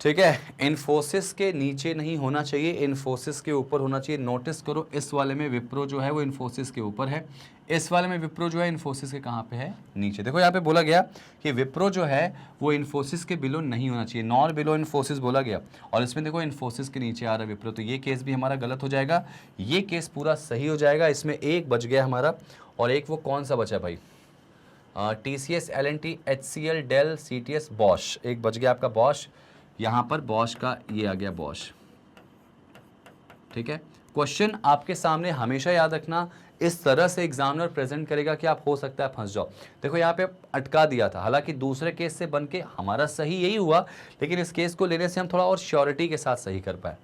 ठीक है, इन्फोसिस के नीचे नहीं होना चाहिए, इन्फोसिस के ऊपर होना चाहिए। नोटिस करो इस वाले में विप्रो जो है वो इन्फोसिस के ऊपर है, इस वाले में विप्रो जो है इन्फोसिस के कहाँ पे है, नीचे। देखो यहाँ पे बोला गया कि विप्रो जो है वो इन्फोसिस के बिलो नहीं होना चाहिए, नॉर बिलो इन्फोसिस बोला गया, और इसमें देखो इन्फोसिस के नीचे आ रहा है विप्रो, तो ये केस भी हमारा गलत हो जाएगा, ये केस पूरा सही हो जाएगा। इसमें एक बच गया हमारा, और एक वो कौन सा बचा भाई, TCS, LNT, HCL, Dell, CTS, Bosch, एक बच गया आपका बॉश। यहां पर बॉश का ये आ गया बॉश, ठीक है। क्वेश्चन आपके सामने हमेशा याद रखना, इस तरह से एग्जामिनर प्रेजेंट करेगा कि आप हो सकता है फंस जाओ। देखो यहाँ पे अटका दिया था, हालांकि दूसरे केस से बन के हमारा सही यही हुआ, लेकिन इस केस को लेने से हम थोड़ा और श्योरिटी के साथ सही कर पाए।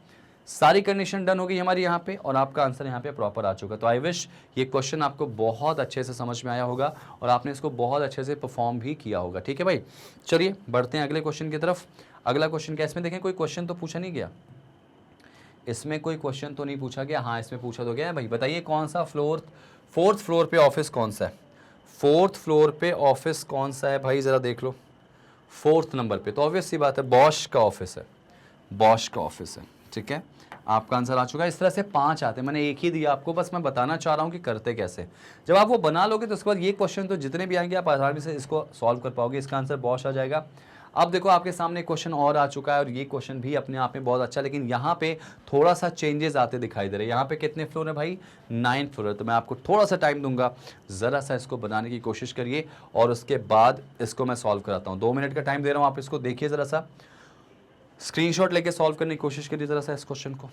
सारी कंडीशन डन हो गई हमारी यहाँ पे, और आपका आंसर यहाँ पे प्रॉपर आ चुका। तो आई विश ये क्वेश्चन आपको बहुत अच्छे से समझ में आया होगा और आपने इसको बहुत अच्छे से परफॉर्म भी किया होगा, ठीक है भाई। चलिए बढ़ते हैं अगले क्वेश्चन की तरफ। अगला क्वेश्चन क्या, इसमें देखें कोई क्वेश्चन तो पूछा नहीं गया, इसमें कोई क्वेश्चन तो नहीं पूछा गया, हाँ इसमें पूछा तो गया है भाई। बताइए कौन सा फोर्थ फ्लोर पे ऑफिस कौन सा है, फोर्थ फ्लोर पे ऑफिस कौन सा है भाई, जरा देख लो। फोर्थ नंबर पे तो ऑब्वियस सी बात है बॉश का ऑफिस है, बॉश का ऑफिस है, ठीक है। आपका आंसर आ चुका है। इस तरह से 5 आते हैं, मैंने एक ही दिया आपको, बस मैं बताना चाह रहा हूँ कि करते कैसे। जब आप वो बना लोगे तो उसके बाद ये क्वेश्चन तो जितने भी आएंगे आप आसानी से इसको सॉल्व कर पाओगे। इसका आंसर बॉश आ जाएगा। अब देखो आपके सामने क्वेश्चन और आ चुका है, और ये क्वेश्चन भी अपने आप में बहुत अच्छा, लेकिन यहाँ पे थोड़ा सा चेंजेस आते दिखाई दे रहे हैं। यहाँ पे कितने फ्लोर है भाई, 9 फ्लोर है। तो मैं आपको थोड़ा सा टाइम दूंगा, ज़रा सा इसको बनाने की कोशिश करिए, और उसके बाद इसको मैं सॉल्व कराता हूँ। 2 मिनट का टाइम दे रहा हूँ, आप इसको देखिए, ज़रा सा स्क्रीनशॉट लेके सॉल्व करने की कोशिश करिए ज़रा सा इस क्वेश्चन को।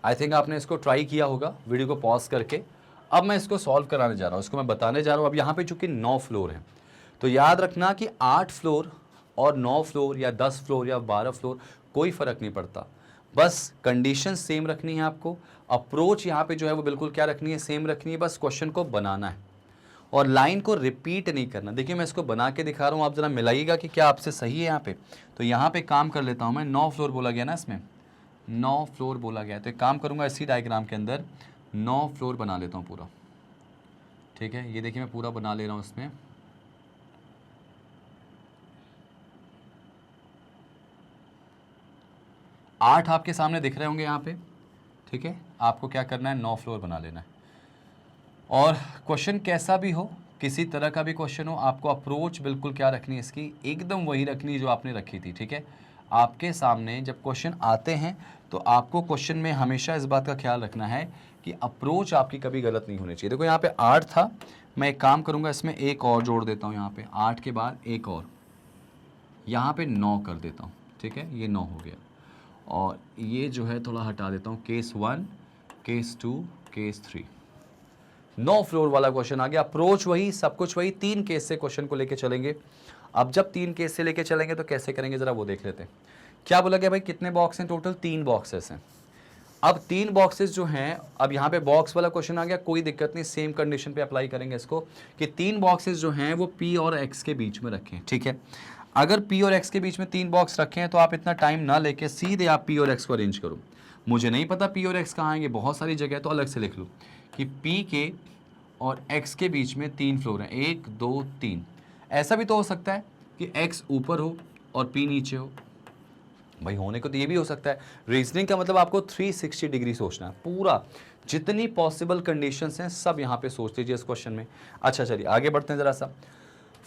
आई थिंक आपने इसको ट्राई किया होगा वीडियो को पॉज करके। अब मैं इसको सॉल्व कराने जा रहा हूँ, इसको मैं बताने जा रहा हूँ। अब यहाँ पे चूंकि 9 फ्लोर हैं, तो याद रखना कि 8 फ्लोर और 9 फ्लोर या 10 फ्लोर या 12 फ्लोर कोई फ़र्क नहीं पड़ता, बस कंडीशन सेम रखनी है आपको। अप्रोच यहाँ पे जो है वो बिल्कुल क्या रखनी है, सेम रखनी है। बस क्वेश्चन को बनाना है और लाइन को रिपीट नहीं करना। देखिए मैं इसको बना के दिखा रहा हूँ, आप ज़रा मिलाइएगा कि क्या आपसे सही है यहाँ पे। तो यहाँ पे काम कर लेता हूँ मैं, 9 फ्लोर बोला गया ना, इसमें 9 फ्लोर बोला गया, तो एक काम करूंगा इसी डायग्राम के अंदर 9 फ्लोर बना लेता हूं पूरा, ठीक है। ये देखिए मैं पूरा बना ले रहा हूं इसमें। आठ आपके सामने दिख रहे होंगे यहाँ पे, ठीक है। आपको क्या करना है, 9 फ्लोर बना लेना है। और क्वेश्चन कैसा भी हो, किसी तरह का भी क्वेश्चन हो, आपको अप्रोच बिल्कुल क्या रखनी है इसकी, एकदम वही रखनी है जो आपने रखी थी, ठीक है। आपके सामने जब क्वेश्चन आते हैं तो आपको क्वेश्चन में हमेशा इस बात का ख्याल रखना है कि अप्रोच आपकी कभी गलत नहीं होनी चाहिए। देखो यहाँ पे 8 था, मैं एक काम करूँगा इसमें एक और जोड़ देता हूँ, यहाँ पे 8 के बाद एक और, यहाँ पे 9 कर देता हूँ, ठीक है। ये 9 हो गया, और ये जो है थोड़ा हटा देता हूँ, केस 1, केस 2, केस 3। 9 फ्लोर वाला क्वेश्चन आ गया। अप्रोच वही, सब कुछ वही, 3 केस से क्वेश्चन को लेके चलेंगे। अब जब 3 केस से लेके चलेंगे तो कैसे करेंगे जरा वो देख लेते हैं। क्या बोला गया भाई, कितने बॉक्स हैं टोटल, 3 बॉक्सेस हैं। अब 3 बॉक्सेस जो हैं, अब यहाँ पे बॉक्स वाला क्वेश्चन आ गया, कोई दिक्कत नहीं, सेम कंडीशन पे अप्लाई करेंगे इसको कि 3 बॉक्सेस जो हैं वो P और X के बीच में रखें, ठीक है। अगर P और X के बीच में 3 बॉक्स रखे हैं तो आप इतना टाइम ना लेके सीधे आप P और X को अरेंज करो। मुझे नहीं पता P और X कहाँ आएंगे, बहुत सारी जगह, तो अलग से लिख लो कि P के और X के बीच में 3 फ्लोर हैं, 1 2 3। ऐसा भी तो हो सकता है कि X ऊपर हो और P नीचे हो, भाई होने को तो ये भी हो सकता है। रीजनिंग का मतलब आपको 360 डिग्री सोचना है, पूरा जितनी पॉसिबल कंडीशंस हैं सब यहाँ पे सोच लीजिए इस क्वेश्चन में। अच्छा चलिए आगे बढ़ते हैं जरा सा।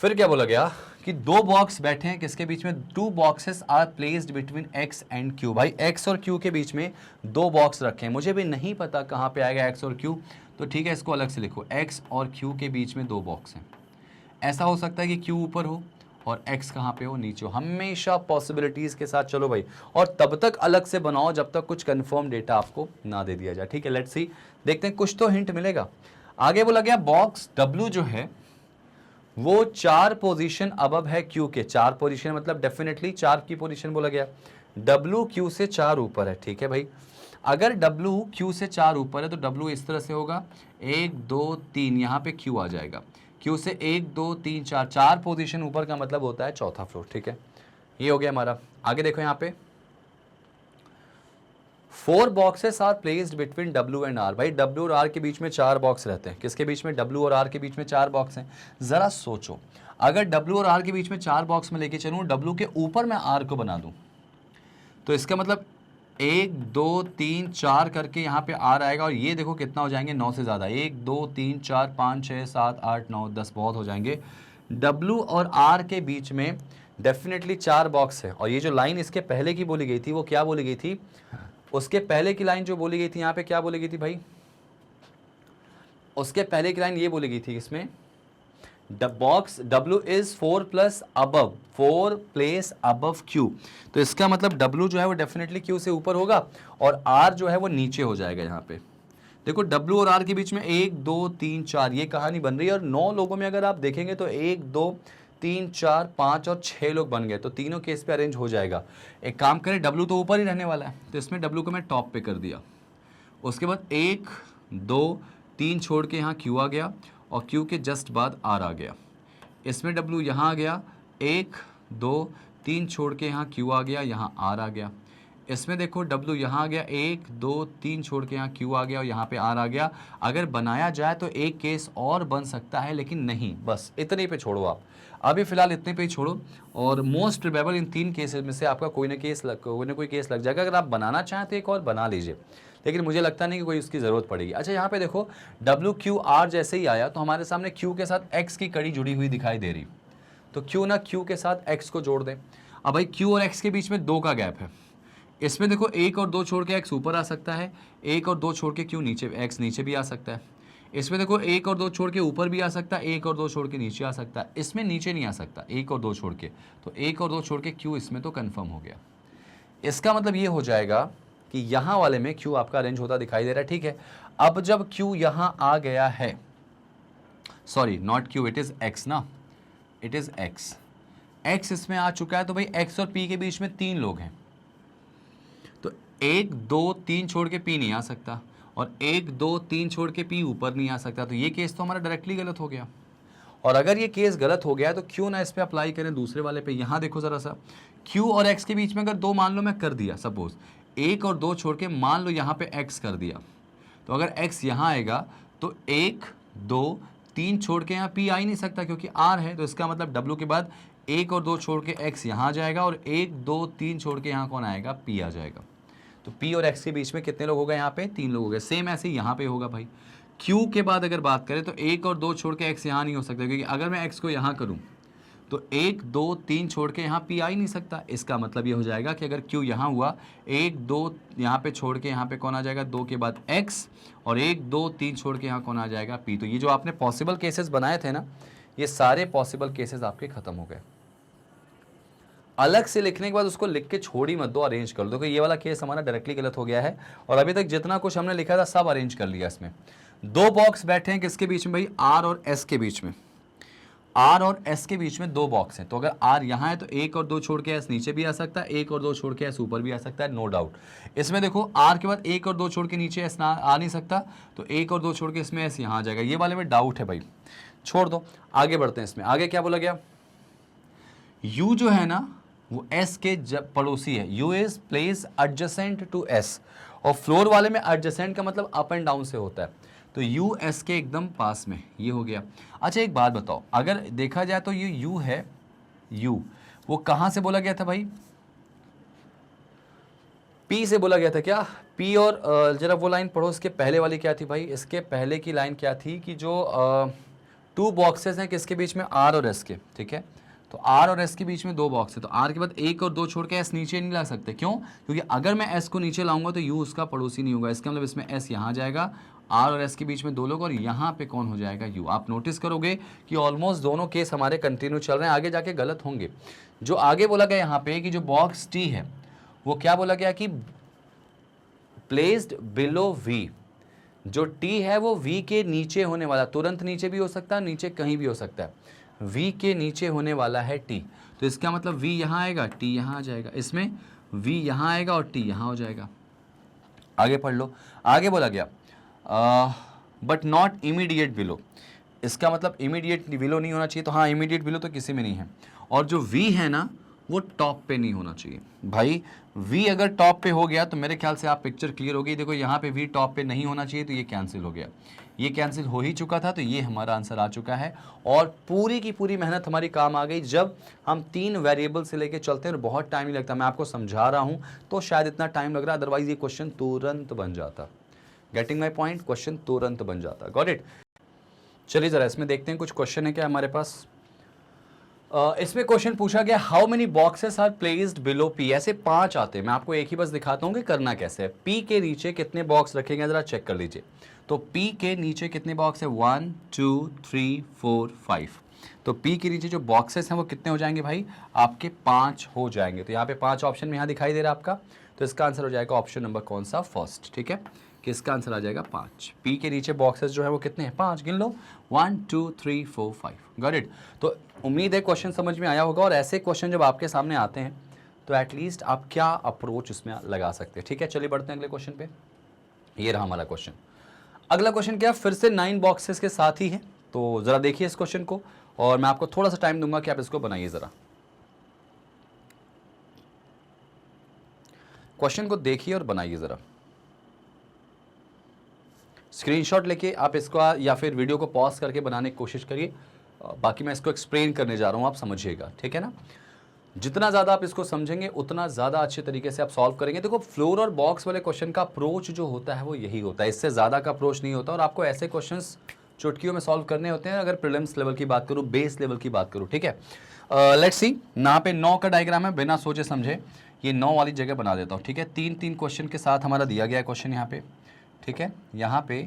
फिर क्या बोला गया कि 2 बॉक्स बैठे हैं, किसके बीच में, 2 boxes are placed between X and Q। भाई X और Q के बीच में 2 बॉक्स रखे हैं, मुझे भी नहीं पता कहाँ पे आएगा X और Q, तो ठीक है इसको अलग से लिखो, X और Q के बीच में 2 बॉक्स हैं। ऐसा हो सकता है कि Q ऊपर हो और x कहाँ पे हो, नीचे हो। हमेशा पॉसिबिलिटीज के साथ चलो भाई, और तब तक अलग से बनाओ जब तक कुछ कंफर्म डेटा आपको ना दे दिया जाए, ठीक है। लेट्स सी, देखते हैं कुछ तो हिंट मिलेगा। आगे बोला गया बॉक्स W जो है वो 4 पोजीशन अबव है Q के। 4 पोजीशन मतलब डेफिनेटली 4 की पोजीशन बोला गया। W Q से 4 ऊपर है, ठीक है भाई। अगर W Q से 4 ऊपर है तो W इस तरह से होगा 1 2 3, यहाँ पे Q आ जाएगा। Q से 1 2 3 4, 4 पोजीशन ऊपर का मतलब होता है चौथा फ्लोर, ठीक है। ये हो गया हमारा। आगे देखो यहाँ पे 4 boxes are placed between W and R। भाई W और R के बीच में 4 बॉक्स रहते हैं। किसके बीच में? W और R के बीच में 4 बॉक्स हैं। जरा सोचो, अगर W और R के बीच में 4 बॉक्स में लेके चलूँ, W के ऊपर मैं R को बना दूं, तो इसका मतलब 1 2 3 4 करके यहाँ पे R आएगा, और ये देखो कितना हो जाएंगे, 9 से ज़्यादा। 1 2 3 4 5 6 7 8 9 10 बहुत हो जाएंगे। W और R के बीच में डेफिनेटली 4 बॉक्स है। और ये जो लाइन इसके पहले की बोली गई थी वो क्या बोली गई थी? उसके पहले की लाइन जो बोली गई थी यहाँ पे क्या बोली गई थी भाई? उसके पहले की लाइन ये बोली गई थी इसमें, the box W is 4 plus above, 4 place above Q। तो इसका मतलब W जो है वो डेफिनेटली Q से ऊपर होगा और R जो है वो नीचे हो जाएगा। यहाँ पे देखो W और R के बीच में 1 2 3 4 ये कहानी बन रही है, और 9 लोगों में अगर आप देखेंगे तो 1 2 3 4 5 और 6 लोग बन गए, तो तीनों केस पे अरेंज हो जाएगा। एक काम करें, W तो ऊपर ही रहने वाला है, तो इसमें W को मैं टॉप पे कर दिया। उसके बाद 1 2 3 छोड़ के यहाँ Q आ गया, और Q के जस्ट बाद R आ गया। इसमें W यहाँ आ गया, 1 2 3 छोड़ के यहाँ Q आ गया, यहाँ R आ गया। इसमें देखो W यहाँ आ गया, 1 2 3 छोड़ के यहाँ Q आ गया और यहाँ पे R आ गया। अगर बनाया जाए तो एक केस और बन सकता है, लेकिन नहीं, बस इतने पे छोड़ो आप अभी फिलहाल, इतने पे ही छोड़ो। और मोस्ट प्रोबेबल इन 3 केसेस में से आपका कोई ना कोई केस लग जाएगा। अगर आप बनाना चाहें तो एक और बना लीजिए, लेकिन मुझे लगता नहीं कि कोई उसकी ज़रूरत पड़ेगी। अच्छा, यहाँ पे देखो W Q R जैसे ही आया तो हमारे सामने Q के साथ X की कड़ी जुड़ी हुई दिखाई दे रही, तो क्यों ना Q के साथ X को जोड़ दें। अब भाई Q और X के बीच में 2 का गैप है। इसमें देखो 1 और 2 छोड़ के X ऊपर आ सकता है, 1 और 2 छोड़ के Q नीचे, X नीचे भी आ सकता है। इसमें देखो 1 और 2 छोड़ के ऊपर भी आ सकता है, 1 और 2 छोड़ के नीचे आ सकता है। इसमें नीचे नहीं आ सकता 1 और 2 छोड़ के, तो 1 और 2 छोड़ के Q इसमें तो कंफर्म हो गया। इसका मतलब ये हो जाएगा कि यहाँ वाले में Q आपका अरेंज होता दिखाई दे रहा है, ठीक है। अब जब Q यहाँ आ गया है, sorry not Q, it is X ना, इट इज X, X इसमें आ चुका है, तो भाई X और P के बीच में 3 लोग हैं, तो 1 2 3 छोड़ के P नहीं आ सकता, और 1 2 3 छोड़ के P ऊपर नहीं आ सकता। तो ये केस तो हमारा डायरेक्टली गलत हो गया। और अगर ये केस गलत हो गया तो क्यों ना इस पे अप्लाई करें दूसरे वाले पे। यहाँ देखो ज़रा सा, Q और X के बीच में अगर 2 मान लो मैं कर दिया, सपोज 1 और 2 छोड़ के मान लो यहाँ पे X कर दिया, तो अगर X यहाँ आएगा तो 1 2 3 छोड़ के यहाँ P आ ही नहीं सकता क्योंकि R है, तो इसका मतलब W के बाद 1 और 2 छोड़ के X यहाँ जाएगा, और 1 2 3 छोड़ के यहाँ कौन आएगा? P आ जाएगा। तो P और X के बीच में कितने लोग हो गए? यहाँ पे 3 लोग हो गए। सेम ऐसे ही यहाँ पे होगा भाई। Q के बाद अगर बात करें तो 1 और 2 छोड़ के X यहाँ नहीं हो सकता, क्योंकि अगर मैं X को यहाँ करूँ तो 1 2 3 छोड़ के यहाँ P आ ही नहीं सकता। इसका मतलब ये हो जाएगा कि अगर Q यहाँ हुआ, 1 2 यहाँ पे छोड़ के यहाँ पे कौन आ जाएगा? 2 के बाद X, और 1 2 3 छोड़ के यहाँ कौन आ जाएगा? P। तो ये जो आपने पॉसिबल केसेस बनाए थे ना, ये सारे पॉसिबल केसेस आपके खत्म हो गए। अलग से लिखने के बाद उसको लिख के छोड़ ही मत दो, अरेंज कर दो कि ये वाला केस हमारा डायरेक्टली गलत हो गया है, और अभी तक जितना कुछ हमने लिखा था सब अरेंज कर लिया। इसमें 2 बॉक्स बैठे हैं किसके बीच में भाई? R और S के बीच में। R और S के बीच में 2 बॉक्स हैं, तो अगर R यहाँ है तो 1 और 2 छोड़ के S नीचे भी आ सकता है, 1 और 2 छोड़ के S ऊपर भी आ सकता है, नो डाउट। इसमें देखो R के बाद 1 और 2 छोड़ के नीचे S आ नहीं सकता, तो 1 और 2 छोड़ के इसमें S यहाँ आ जाएगा। ये वाले में डाउट है भाई, छोड़ दो, आगे बढ़ते हैं। इसमें आगे क्या बोला गया? U जो है ना वो S के पड़ोसी है। U is place adjacent to S, और फ्लोर वाले में एडजेसेंट का मतलब अप एंड डाउन से होता है, तो U S के एकदम पास में, ये हो गया। अच्छा एक बात बताओ, अगर देखा जाए तो ये U है, U वो कहाँ से बोला गया था भाई? P से बोला गया था क्या? P, और जरा वो लाइन पढ़ो, इसके पहले वाली क्या थी भाई? इसके पहले की लाइन क्या थी कि जो 2 बॉक्सेस हैं किसके बीच में? R और S के, ठीक है। तो आर और एस के बीच में 2 बॉक्स है, तो आर के बाद 1 और 2 छोड़ के एस नीचे नहीं ला सकते। क्यों? क्योंकि अगर मैं एस को नीचे लाऊंगा तो यू उसका पड़ोसी नहीं होगा। इसका मतलब इसमें एस यहाँ जाएगा, आर और एस के बीच में 2 लोग, और यहाँ पे कौन हो जाएगा? यू। आप नोटिस करोगे कि ऑलमोस्ट दोनों केस हमारे कंटिन्यू चल रहे हैं, आगे जाके गलत होंगे। जो आगे बोला गया यहाँ पे कि जो बॉक्स टी है वो क्या बोला गया कि प्लेस्ड बिलो वी। जो टी है वो वी के नीचे होने वाला, तुरंत नीचे भी हो सकता है, नीचे कहीं भी हो सकता है, v के नीचे होने वाला है t। तो इसका मतलब v यहाँ आएगा, t यहाँ आ जाएगा, इसमें v यहाँ आएगा और t यहाँ हो जाएगा। आगे पढ़ लो, आगे बोला गया बट नॉट इमीडिएट बिलो। इसका मतलब इमीडिएट बिलो नहीं होना चाहिए, तो हाँ इमीडिएट बिलो तो किसी में नहीं है। और जो v है ना वो टॉप पे नहीं होना चाहिए। भाई v अगर टॉप पे हो गया तो मेरे ख्याल से आप पिक्चर क्लियर हो गई। देखो यहाँ पे v टॉप पे नहीं होना चाहिए, तो ये कैंसिल हो गया, ये कैंसिल हो ही चुका था, तो ये हमारा आंसर आ चुका है। और पूरी की पूरी मेहनत हमारी काम आ गई। जब हम 3 वेरिएबल से लेके चलते हैं और बहुत टाइम नहीं लगता, मैं आपको समझा रहा हूँ तो शायद इतना टाइम लग रहा है, अदरवाइज ये क्वेश्चन तुरंत बन जाता। Getting my point? क्वेश्चन तुरंत बन जाता। Got it? चलिए जरा इसमें देखते हैं कुछ क्वेश्चन है क्या हमारे पास। इसमें क्वेश्चन पूछा गया how many boxes are placed below P. ऐसे 5 आते हैं, मैं आपको एक ही बस दिखाता हूँ कि करना कैसे है। पी के नीचे कितने बॉक्स रखेंगे जरा चेक कर लीजिए। तो पी के नीचे कितने बॉक्स है? 1 2 3 4 5। तो पी के नीचे जो बॉक्सेस हैं वो कितने हो जाएंगे भाई? आपके 5 हो जाएंगे। तो यहाँ पे 5 ऑप्शन में यहाँ दिखाई दे रहा है आपका, तो इसका आंसर हो जाएगा ऑप्शन नंबर कौन सा? फर्स्ट। ठीक है, कि इसका आंसर आ जाएगा 5। पी के नीचे बॉक्सेस जो है वो कितने हैं? 5। गिन लो, 1 2 3 4 5। Got it? तो उम्मीद है क्वेश्चन समझ में आया होगा। और ऐसे क्वेश्चन जब आपके सामने आते हैं तो एटलीस्ट आप क्या अप्रोच इसमें लगा सकते हैं। ठीक है, चलिए बढ़ते हैं अगले क्वेश्चन पे। ये रहा हमारा क्वेश्चन। अगला क्वेश्चन क्या? फिर से 9 बॉक्सेस के साथ ही है। तो जरा देखिए इस क्वेश्चन को, और मैं आपको थोड़ा सा टाइम दूंगा कि आप इसको बनाइए। जरा क्वेश्चन को देखिए और बनाइए। जरा स्क्रीनशॉट लेके आप इसको या फिर वीडियो को पॉज करके बनाने की कोशिश करिए। बाकी मैं इसको एक्सप्लेन करने जा रहा हूँ, आप समझिएगा। ठीक है ना? जितना ज़्यादा आप इसको समझेंगे उतना ज़्यादा अच्छे तरीके से आप सॉल्व करेंगे। देखो फ्लोर और बॉक्स वाले क्वेश्चन का अप्रोच जो होता है वो यही होता है, इससे ज़्यादा का अप्रोच नहीं होता। और आपको ऐसे क्वेश्चंस चुटकियों में सॉल्व करने होते हैं। अगर प्रीलिम्स लेवल की बात करूँ, बेस लेवल की बात करूँ, ठीक है। लेट्स सी, यहाँ पे 9 का डायग्राम है, बिना सोचे समझे ये 9 वाली जगह बना देता हूँ। ठीक है, 3 क्वेश्चन के साथ हमारा दिया गया क्वेश्चन यहाँ पे। ठीक है, यहाँ पे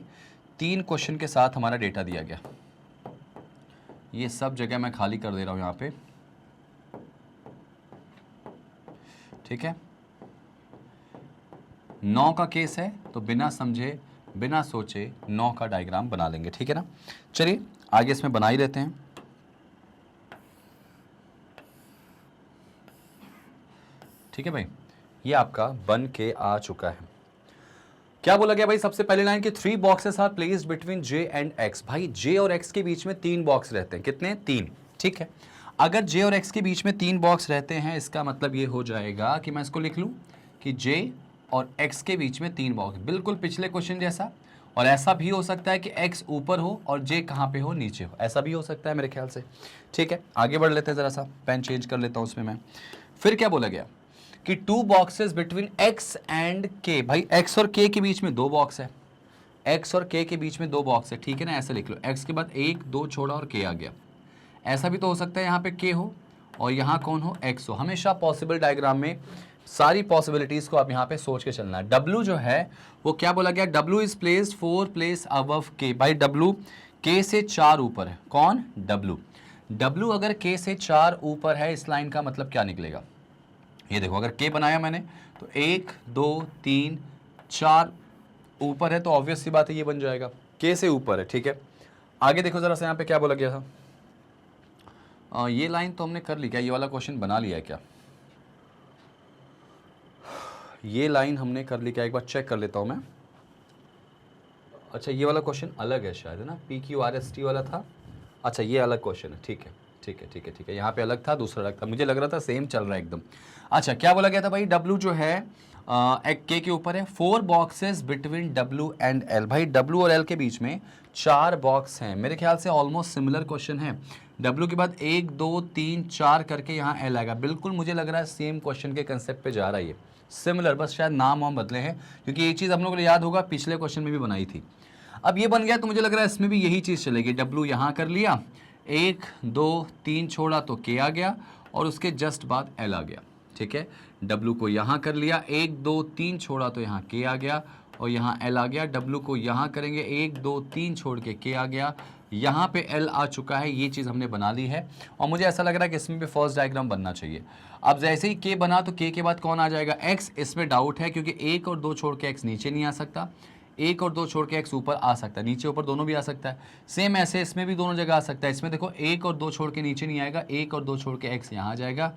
3 क्वेश्चन के साथ हमारा डेटा दिया गया। ये सब जगह मैं खाली कर दे रहा हूँ यहाँ पे। ठीक है, 9 का केस है तो बिना समझे बिना सोचे 9 का डायग्राम बना लेंगे। ठीक है ना? चलिए आगे इसमें बना ही लेते हैं। ठीक है भाई, ये आपका बन के आ चुका है। क्या बोला गया भाई? सबसे पहले लाइन के 3 boxes are placed between J and X. भाई जे और एक्स के बीच में 3 बॉक्स रहते हैं। कितने? 3। ठीक है, अगर जे और एक्स के बीच में 3 बॉक्स रहते हैं, इसका मतलब ये हो जाएगा कि मैं इसको लिख लूं कि जे और एक्स के बीच में 3 बॉक्स, बिल्कुल पिछले क्वेश्चन जैसा। और ऐसा भी हो सकता है कि एक्स ऊपर हो और जे कहाँ पे हो? नीचे हो। ऐसा भी हो सकता है मेरे ख्याल से। ठीक है, आगे बढ़ लेते हैं, ज़रा सा पेन चेंज कर लेता हूँ उसमें मैं। फिर क्या बोला गया कि 2 बॉक्सेस बिटवीन एक्स एंड के। भाई एक्स और के के बीच में 2 बॉक्स है, एक्स और के के बीच में 2 बॉक्स है। ठीक है ना? ऐसे लिख लो, एक्स के बाद 1 2 छोड़ा और के आ गया। ऐसा भी तो हो सकता है यहाँ पे के हो और यहाँ कौन हो? एक्स हो। हमेशा पॉसिबल डायग्राम में सारी पॉसिबिलिटीज को आप यहाँ पे सोच के चलना है। डब्ल्यू जो है वो क्या बोला गया? W is placed 4 place above के। भाई डब्ल्यू के से 4 ऊपर है। कौन? डब्ल्यू। डब्ल्यू अगर के से 4 ऊपर है, इस लाइन का मतलब क्या निकलेगा? ये देखो, अगर के बनाया मैंने तो 1 2 3 4 ऊपर है, तो ऑब्वियस सी बात है ये बन जाएगा, के से ऊपर है। ठीक है, आगे देखो जरा सा यहाँ पे क्या बोला गया था। ये लाइन तो हमने कर ली क्या? ये वाला क्वेश्चन बना लिया है क्या? ये लाइन हमने कर ली क्या? एक बार चेक कर लेता हूँ मैं। अच्छा, ये वाला क्वेश्चन अलग है शायद, है ना? PQRST वाला था। अच्छा, ये अलग क्वेश्चन है। ठीक है ठीक है ठीक है ठीक है, यहाँ पे अलग था, दूसरा अलग था। मुझे लग रहा था सेम चल रहा है एकदम। अच्छा, क्या बोला गया था भाई? डब्ल्यू जो है एक के ऊपर है। 4 boxes between W and L. भाई डब्ल्यू और एल के बीच में 4 बॉक्स हैं। मेरे ख्याल से ऑलमोस्ट सिमिलर क्वेश्चन है। डब्ल्यू के बाद 1 2 3 4 करके यहाँ एल आएगा। बिल्कुल मुझे लग रहा है सेम क्वेश्चन के कंसेप्ट पे जा रहा है ये, सिमिलर, बस शायद नाम वाम बदले हैं, क्योंकि ये चीज़ हम लोगों को याद होगा पिछले क्वेश्चन में भी बनाई थी। अब ये बन गया तो मुझे लग रहा है इसमें भी यही चीज़ चलेगी। डब्ल्यू यहाँ कर लिया, 1 2 3 छोड़ा तो K आ गया और उसके जस्ट बाद L आ गया, ठीक है। W को यहाँ कर लिया, 1 2 3 छोड़ा तो यहाँ K आ गया और यहाँ L आ गया। W को यहाँ करेंगे, 1 2 3 छोड़ के K आ गया, यहाँ पे L आ चुका है। ये चीज़ हमने बना ली है और मुझे ऐसा लग रहा है कि इसमें भी फर्स्ट डायग्राम बनना चाहिए। अब जैसे ही K बना तो K के बाद कौन आ जाएगा, X। इसमें डाउट है क्योंकि 1 और 2 छोड़ के X नीचे नहीं आ सकता, 1 और 2 छोड़ के X ऊपर आ सकता है, नीचे ऊपर दोनों भी आ सकता है। सेम ऐसे इसमें भी दोनों जगह आ सकता है। इसमें देखो 1 और 2 छोड़ के नीचे नहीं आएगा, 1 और 2 छोड़ के X यहाँ आ जाएगा,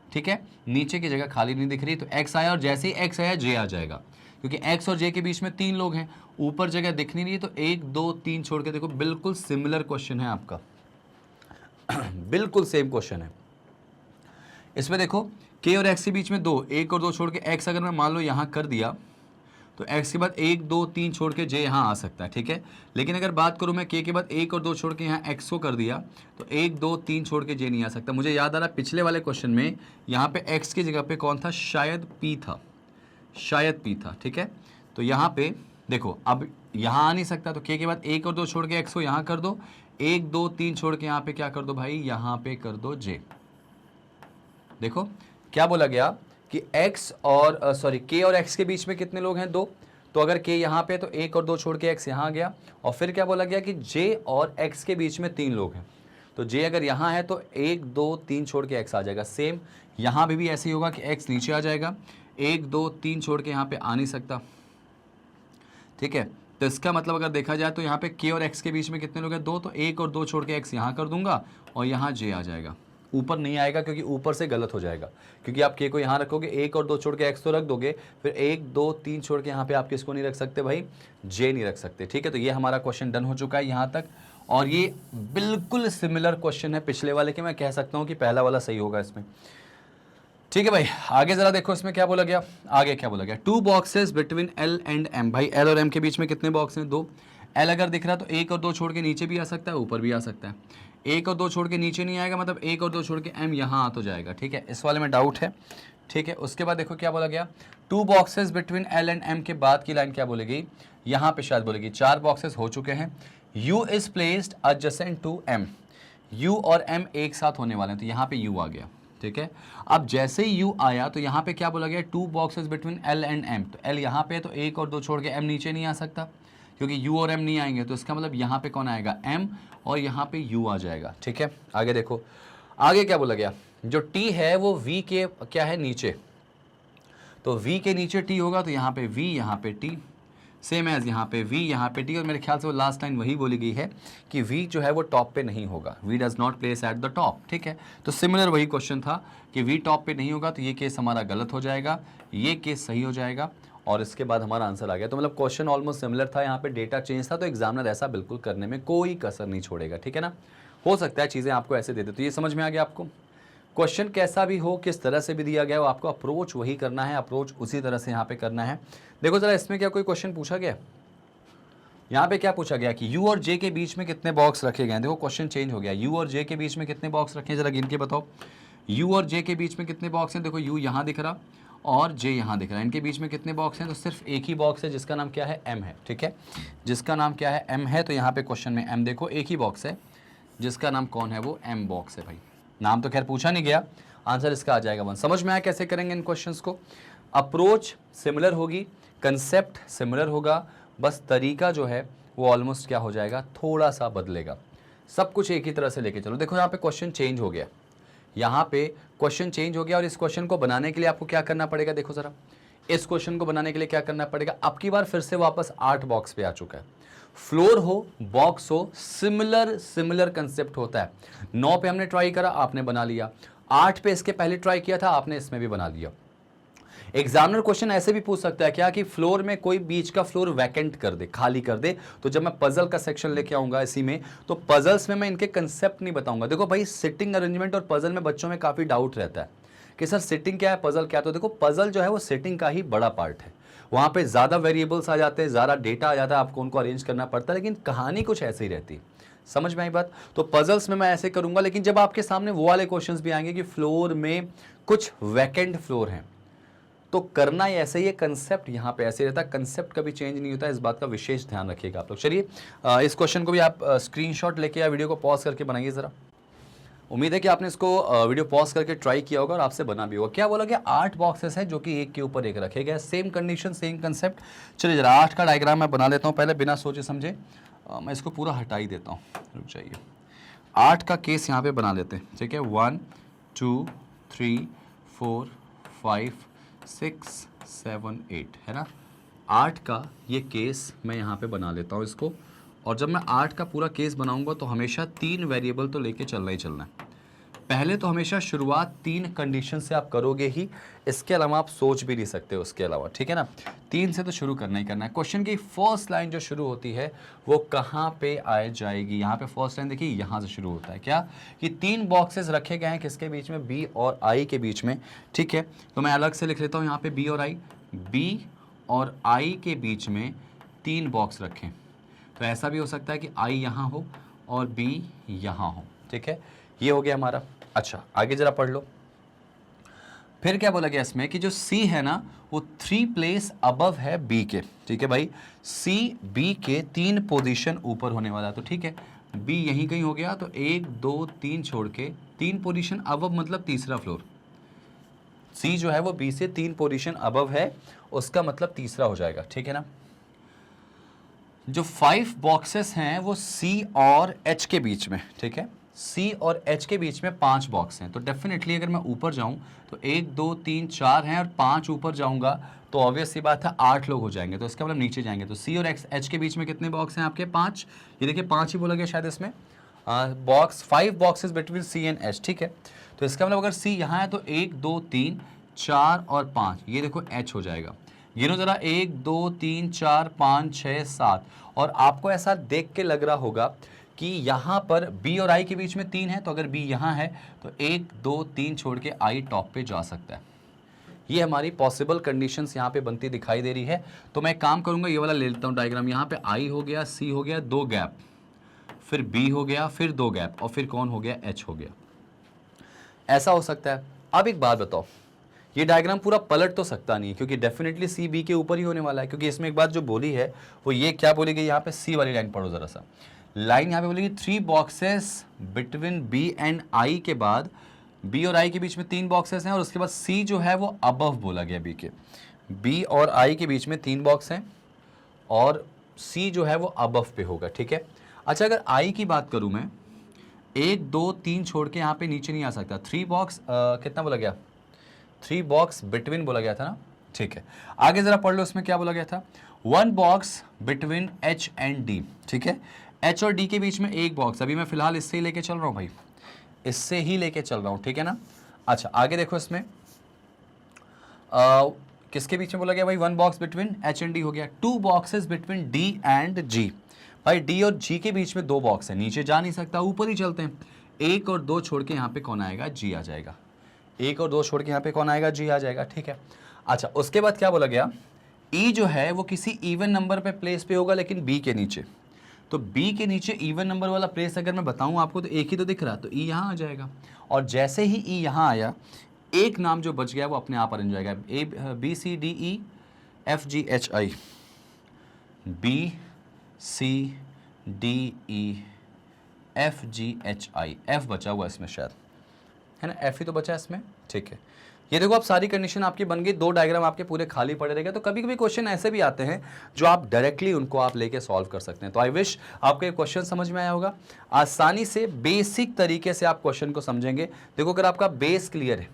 ठीक है। नीचे की जगह खाली नहीं दिख रही तो X आया और जैसे ही X आया J आ जाएगा क्योंकि X और J के बीच में 3 लोग हैं, ऊपर जगह दिख नहीं रही है तो 1 2 3 छोड़ के देखो। बिल्कुल सिमिलर क्वेश्चन है आपका, बिल्कुल सेम क्वेश्चन है। इसमें देखो K और X के बीच में 2, 1 और 2 छोड़ के X अगर मैं मान लो यहाँ कर दिया तो X के बाद 1 2 3 छोड़ के J यहाँ आ सकता है, ठीक है। लेकिन अगर बात करूँ मैं K के बाद 1 और 2 छोड़ के यहाँ X को कर दिया तो 1 2 3 छोड़ के J नहीं आ सकता। मुझे याद आ रहा पिछले वाले क्वेश्चन में यहाँ पे X की जगह पे कौन था, शायद P था, शायद P था, ठीक है। तो यहाँ पे देखो अब यहाँ आ नहीं सकता तो K के बाद 1 और 2 छोड़ के X को यहाँ कर दो, 1 2 3 छोड़ के यहाँ पे क्या कर दो भाई, यहाँ पे कर दो J। देखो क्या बोला गया कि X और K और X के बीच में कितने लोग हैं, 2। तो अगर K यहाँ पे तो 1 और 2 छोड़ के X यहाँ आ गया और फिर क्या बोला गया कि J और X के बीच में 3 लोग हैं। तो J अगर यहाँ है तो 1 2 3 छोड़ के X आ जाएगा। सेम यहाँ भी ऐसे ही होगा कि X नीचे आ जाएगा, 1 2 3 छोड़ के यहाँ पे आ नहीं सकता, ठीक है। तो इसका मतलब अगर देखा जाए तो यहाँ पे K और X के बीच में कितने लोग हैं, 2। तो 1 और 2 छोड़ के X यहाँ कर दूंगा और यहाँ J आ जाएगा। ऊपर नहीं आएगा क्योंकि ऊपर से गलत हो जाएगा, क्योंकि आप K को यहाँ रखोगे, 1 और 2 छोड़ के X तो रख दोगे, फिर 1 2 3 छोड़ के यहाँ पे आप किसको नहीं रख सकते भाई, J नहीं रख सकते, ठीक है। तो ये हमारा क्वेश्चन डन हो चुका है यहाँ तक और ये बिल्कुल सिमिलर क्वेश्चन है पिछले वाले के। मैं कह सकता हूँ कि पहला वाला सही होगा इसमें, ठीक है भाई। आगे जरा देखो इसमें क्या बोला गया, आगे क्या बोला गया, 2 boxes between L and M। भाई L और M के बीच में कितने बॉक्स हैं, 2। L अगर दिख रहा तो 1 और 2 छोड़ के नीचे भी आ सकता है, ऊपर भी आ सकता है। 1 और 2 छोड़ के नीचे नहीं आएगा, मतलब 1 और 2 छोड़ के M यहाँ आ तो जाएगा, ठीक है। इस वाले में डाउट है, ठीक है। उसके बाद देखो क्या बोला गया, 2 boxes between L and M के बाद की लाइन क्या बोलेगी, यहाँ पे शायद बोलेगी 4 बॉक्सेस हो चुके हैं। U is placed adjacent to M। U और M एक साथ होने वाले हैं तो यहाँ पे U आ गया, ठीक है। अब जैसे ही U आया तो यहाँ पे क्या बोला गया, 2 boxes between L and M। तो L यहाँ पे तो 1 और 2 छोड़ के M नीचे नहीं आ सकता क्योंकि U और M नहीं आएंगे, तो इसका मतलब यहाँ पे कौन आएगा, M और यहाँ पे U आ जाएगा, ठीक है। आगे देखो, आगे क्या बोला गया, जो T है वो V के क्या है, नीचे। तो V के नीचे T होगा तो यहाँ पे V, यहाँ पे T, सेम एज यहाँ पे V, यहाँ पे T। और मेरे ख्याल से वो लास्ट टाइम वही बोली गई है कि V जो है वो टॉप पे नहीं होगा, V does not place at the top, ठीक है। तो सिमिलर वही क्वेश्चन था कि V टॉप पे नहीं होगा, तो ये केस हमारा गलत हो जाएगा, ये केस सही हो जाएगा और इसके बाद हमारा आंसर आ गया। तो मतलब क्वेश्चन ऑलमोस्ट सिमिलर था, यहाँ पे डेटा चेंज था, तो एग्जामिनर ऐसा बिल्कुल करने में कोई कसर नहीं छोड़ेगा, ठीक है ना। हो सकता है चीज़ें आपको ऐसे दे दे, तो ये समझ में आ गया आपको। क्वेश्चन कैसा भी हो, किस तरह से भी दिया गया हो, आपको अप्रोच वही करना है, अप्रोच उसी तरह से यहाँ पे करना है। देखो जरा इसमें क्या कोई क्वेश्चन पूछा गया, यहाँ पे क्या पूछा गया कि U और J के बीच में कितने बॉक्स रखे गए हैं। देखो क्वेश्चन चेंज हो गया, U और J के बीच में कितने बॉक्स रखे हैं, जरा गिन के बताओ। U और J के बीच में कितने बॉक्स हैं, देखो U यहाँ दिख रहा और J यहाँ दिख रहा है, इनके बीच में कितने बॉक्स हैं, तो सिर्फ एक ही बॉक्स है जिसका नाम क्या है, M है, ठीक है। जिसका नाम क्या है, M है। तो यहाँ पे क्वेश्चन में M देखो एक ही बॉक्स है जिसका नाम कौन है, वो M बॉक्स है भाई। नाम तो खैर पूछा नहीं गया, आंसर इसका आ जाएगा 1। समझ में आया कैसे करेंगे इन क्वेश्चंस को। अप्रोच सिमिलर होगी, कंसेप्ट सिमिलर होगा, बस तरीका जो है वो ऑलमोस्ट क्या हो जाएगा, थोड़ा सा बदलेगा। सब कुछ एक ही तरह से लेके चलो। देखो यहाँ पे क्वेश्चन चेंज हो गया, यहाँ पे क्वेश्चन चेंज हो गया और इस क्वेश्चन को बनाने के लिए आपको क्या करना पड़ेगा, देखो जरा इस क्वेश्चन को बनाने के लिए क्या करना पड़ेगा। अब की बार फिर से वापस 8 बॉक्स पे आ चुका है। फ्लोर हो, बॉक्स हो, सिमिलर कंसेप्ट होता है। 9 पे हमने ट्राई करा, आपने बना लिया। 8 पे इसके पहले ट्राई किया था, आपने इसमें भी बना लिया। एग्जामिनर क्वेश्चन ऐसे भी पूछ सकता है क्या कि फ्लोर में कोई बीच का फ्लोर वैकेंट कर दे, खाली कर दे। तो जब मैं पजल का सेक्शन लेके आऊंगा इसी में, तो पजल्स में मैं इनके कंसेप्ट नहीं बताऊंगा। देखो भाई सिटिंग अरेंजमेंट और पजल में बच्चों में काफी डाउट रहता है कि सर सिटिंग क्या है, पजल क्या है। तो देखो पजल जो है वो सिटिंग का ही बड़ा पार्ट है, वहां पे ज्यादा वेरिएबल्स आ जाते हैं, ज्यादा डेटा आ जाता है, आपको उनको अरेंज करना पड़ता है, लेकिन कहानी कुछ ऐसी ही रहती है। समझ में आई बात। तो पजल्स में मैं ऐसे करूंगा, लेकिन जब आपके सामने वो वाले क्वेश्चंस भी आएंगे कि फ्लोर में कुछ वैकेंट फ्लोर हैं, तो करना ही ऐसे ही है, कंसेप्ट यहाँ पे ऐसे रहता है, कंसेप्ट कभी चेंज नहीं होता है, इस बात का विशेष ध्यान रखिएगा आप लोग। चलिए इस क्वेश्चन को भी आप स्क्रीनशॉट लेके या वीडियो को पॉज करके बनाइए ज़रा। उम्मीद है कि आपने इसको वीडियो पॉज करके ट्राई किया होगा और आपसे बना भी होगा। क्या बोला गया, 8 बॉक्सेस हैं जो कि एक के ऊपर एक रखे गए, सेम कंडीशन सेम कंसेप्ट। चलिए जरा 8 का डायग्राम मैं बना लेता हूँ पहले, बिना सोचे समझे। मैं इसको पूरा हटा ही देता हूँ, रुक जाइए। 8 का केस यहाँ पे बना लेते हैं, ठीक है। 1 2 3 4 5 6 7 8 है ना। 8 का ये केस मैं यहाँ पे बना लेता हूँ इसको। और जब मैं 8 का पूरा केस बनाऊंगा तो हमेशा 3 वेरिएबल तो लेके चलना ही चलना है। पहले तो हमेशा शुरुआत 3 कंडीशन से आप करोगे ही, इसके अलावा आप सोच भी नहीं सकते उसके अलावा, ठीक है ना। 3 से तो शुरू करना ही करना है। क्वेश्चन की फर्स्ट लाइन जो शुरू होती है वो कहाँ पे आ जाएगी, यहाँ पे फर्स्ट लाइन देखिए, यहाँ से शुरू होता है क्या, कि 3 बॉक्सेस रखे गए हैं किसके बीच में, बी और आई के बीच में, ठीक है। तो मैं अलग से लिख लेता हूँ यहाँ पे बी और आई, बी और आई के बीच में 3 बॉक्स रखें। तो ऐसा भी हो सकता है कि आई यहाँ हो और बी यहाँ हो, ठीक है। ये हो गया हमारा। अच्छा आगे जरा पढ़ लो। फिर क्या बोला गया इसमें कि जो C है ना वो 3 प्लेस अबव है B के, ठीक है भाई। C B के 3 पोजीशन ऊपर होने वाला है, तो ठीक है B यहीं कहीं हो गया, तो 1 2 3 छोड़ के 3 पोजीशन अबव मतलब तीसरा फ्लोर। C जो है वो B से 3 पोजीशन अबव है, उसका मतलब तीसरा हो जाएगा, ठीक है ना। जो 5 बॉक्सेस हैं वो C और H के बीच में, ठीक है। C और H के बीच में 5 बॉक्स हैं, तो डेफिनेटली अगर मैं ऊपर जाऊं तो 1 2 3 4 हैं और 5 ऊपर जाऊंगा तो ऑब्वियस सी बात है 8 लोग हो जाएंगे, तो इसका मतलब नीचे जाएंगे। तो C और H के बीच में कितने बॉक्स हैं आपके, 5। ये देखिए 5 ही बोला गया शायद इसमें, box 5 boxes between C and H, ठीक है। तो इसका मतलब अगर C यहाँ है तो 1 2 3 4 और 5, ये देखो H हो जाएगा। गिनो जरा, 1 2 3 4 5 6 7। और आपको ऐसा देख के लग रहा होगा कि यहाँ पर B और I के बीच में 3 है, तो अगर B यहाँ है तो 1 2 3 छोड़ के I टॉप पे जा सकता है। ये हमारी पॉसिबल कंडीशंस यहाँ पे बनती दिखाई दे रही है। तो मैं एक काम करूँगा, ये वाला ले लेता हूँ डायग्राम। यहाँ पे I हो गया, C हो गया, 2 गैप, फिर B हो गया, फिर 2 गैप, और फिर कौन हो गया, H हो गया। ऐसा हो सकता है। अब एक बात बताओ, ये डायग्राम पूरा पलट तो सकता नहीं है क्योंकि डेफिनेटली सी बी के ऊपर ही होने वाला है, क्योंकि इसमें एक बात जो बोली है वो ये क्या बोली गई, यहाँ पे सी वाली लाइन पढ़ो जरा सा। लाइन यहाँ पे बोलेगी 3 boxes between B and I के बाद बी और आई के बीच में 3 बॉक्सेस हैं, और उसके बाद सी जो है वो अबव बोला गया बी के। बी और आई के बीच में 3 बॉक्स हैं और सी जो है वो अबव पे होगा, ठीक है। अच्छा अगर आई की बात करूँ मैं, 1 2 3 छोड़ के यहाँ पे नीचे नहीं आ सकता। 3 बॉक्स कितना बोला गया, 3 बॉक्स बिटवीन बोला गया था ना, ठीक है। आगे जरा पढ़ लो, इसमें क्या बोला गया था, 1 box between H and D, ठीक है। H और D के बीच में 1 बॉक्स, अभी मैं फिलहाल इससे ही लेके चल रहा हूँ भाई, इससे ही लेके चल रहा हूँ, ठीक है ना। अच्छा आगे देखो, इसमें किसके बीच में बोला गया भाई, 1 box between H and D हो गया। 2 boxes between D and G, भाई D और G के बीच में 2 बॉक्स है, नीचे जा नहीं सकता, ऊपर ही चलते हैं। 1 और 2 छोड़ के यहाँ पे कौन आएगा, G आ जाएगा। 1 और 2 छोड़ के यहाँ पे कौन आएगा, G आ जाएगा, ठीक है। अच्छा उसके बाद क्या बोला गया, E जो है वो किसी इवन नंबर पे प्लेस पे होगा, लेकिन B के नीचे। तो B के नीचे इवन नंबर वाला प्लेस अगर मैं बताऊं आपको तो एक ही तो दिख रहा, तो E यहाँ आ जाएगा। और जैसे ही E यहाँ आया, एक नाम जो बच गया वो अपने आप बन जाएगा, B C D E F G H I, B C D E F G H I, F बचा हुआ इसमें शायद, है ना, F ही तो बचा है इसमें, ठीक है। ये देखो अब सारी कंडीशन आपकी बन गई, 2 डायग्राम आपके पूरे खाली पड़े रहेंगे। तो कभी कभी क्वेश्चन ऐसे भी आते हैं जो आप डायरेक्टली उनको आप लेके सॉल्व कर सकते हैं। तो आई विश आपको ये क्वेश्चन समझ में आया होगा। आसानी से बेसिक तरीके से आप क्वेश्चन को समझेंगे। देखो अगर आपका बेस क्लियर है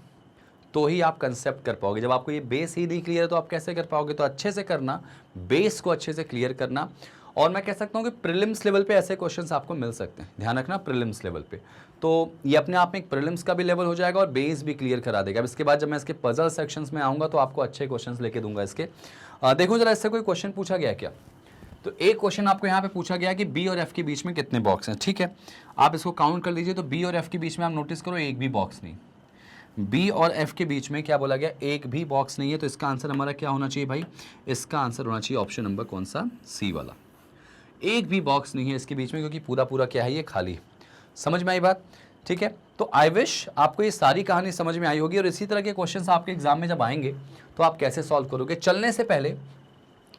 तो ही आप कंसेप्ट कर पाओगे, जब आपको ये बेस ही नहीं क्लियर है तो आप कैसे कर पाओगे। तो अच्छे से करना, बेस को अच्छे से क्लियर करना। और मैं कह सकता हूँ कि प्रीलिम्स लेवल पे ऐसे क्वेश्चंस आपको मिल सकते हैं, ध्यान रखना प्रीलिम्स लेवल पे। तो ये अपने आप में एक प्रीलिम्स का भी लेवल हो जाएगा और बेस भी क्लियर करा देगा। अब इसके बाद जब मैं इसके पजल सेक्शंस में आऊँगा तो आपको अच्छे क्वेश्चंस लेके दूंगा इसके। देखो जरा इससे कोई क्वेश्चन पूछा गया क्या। तो एक क्वेश्चन आपको यहाँ पे पूछा गया कि बी और एफ के बीच में कितने बॉक्स हैं, ठीक है। आप इसको काउंट कर लीजिए। तो बी और एफ के बीच में आप नोटिस करो एक भी बॉक्स नहीं, बी और एफ के बीच में क्या बोला गया, एक भी बॉक्स नहीं है। तो इसका आंसर हमारा क्या होना चाहिए भाई, इसका आंसर होना चाहिए ऑप्शन नंबर कौन सा, सी वाला। एक भी बॉक्स नहीं है इसके बीच में, क्योंकि पूरा पूरा क्या है, ये खाली। समझ में आई बात, ठीक है। तो आई विश आपको ये सारी कहानी समझ में आई होगी और इसी तरह के क्वेश्चंस आपके एग्जाम में जब आएंगे तो आप कैसे सॉल्व करोगे। चलने से पहले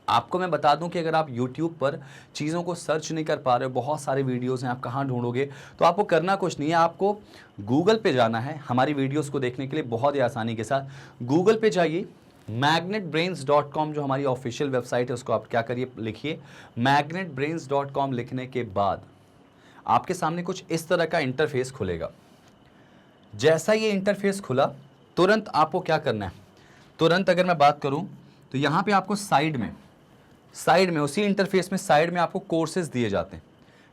आपको मैं बता दूं कि अगर आप YouTube पर चीज़ों को सर्च नहीं कर पा रहे हो, बहुत सारे वीडियोस हैं, आप कहाँ ढूंढोगे, तो आपको करना कुछ नहीं है, आपको गूगल पे जाना है हमारी वीडियोस को देखने के लिए बहुत ही आसानी के साथ। गूगल पे जाइए, magnetbrains.com जो हमारी ऑफिशियल वेबसाइट है उसको आप क्या करिए, लिखिए magnetbrains.com। लिखने के बाद आपके सामने कुछ इस तरह का इंटरफेस खुलेगा। जैसा ये इंटरफेस खुला तुरंत आपको क्या करना है, तुरंत अगर मैं बात करूं तो यहाँ पे आपको साइड में उसी इंटरफेस में साइड में आपको कोर्सेज दिए जाते हैं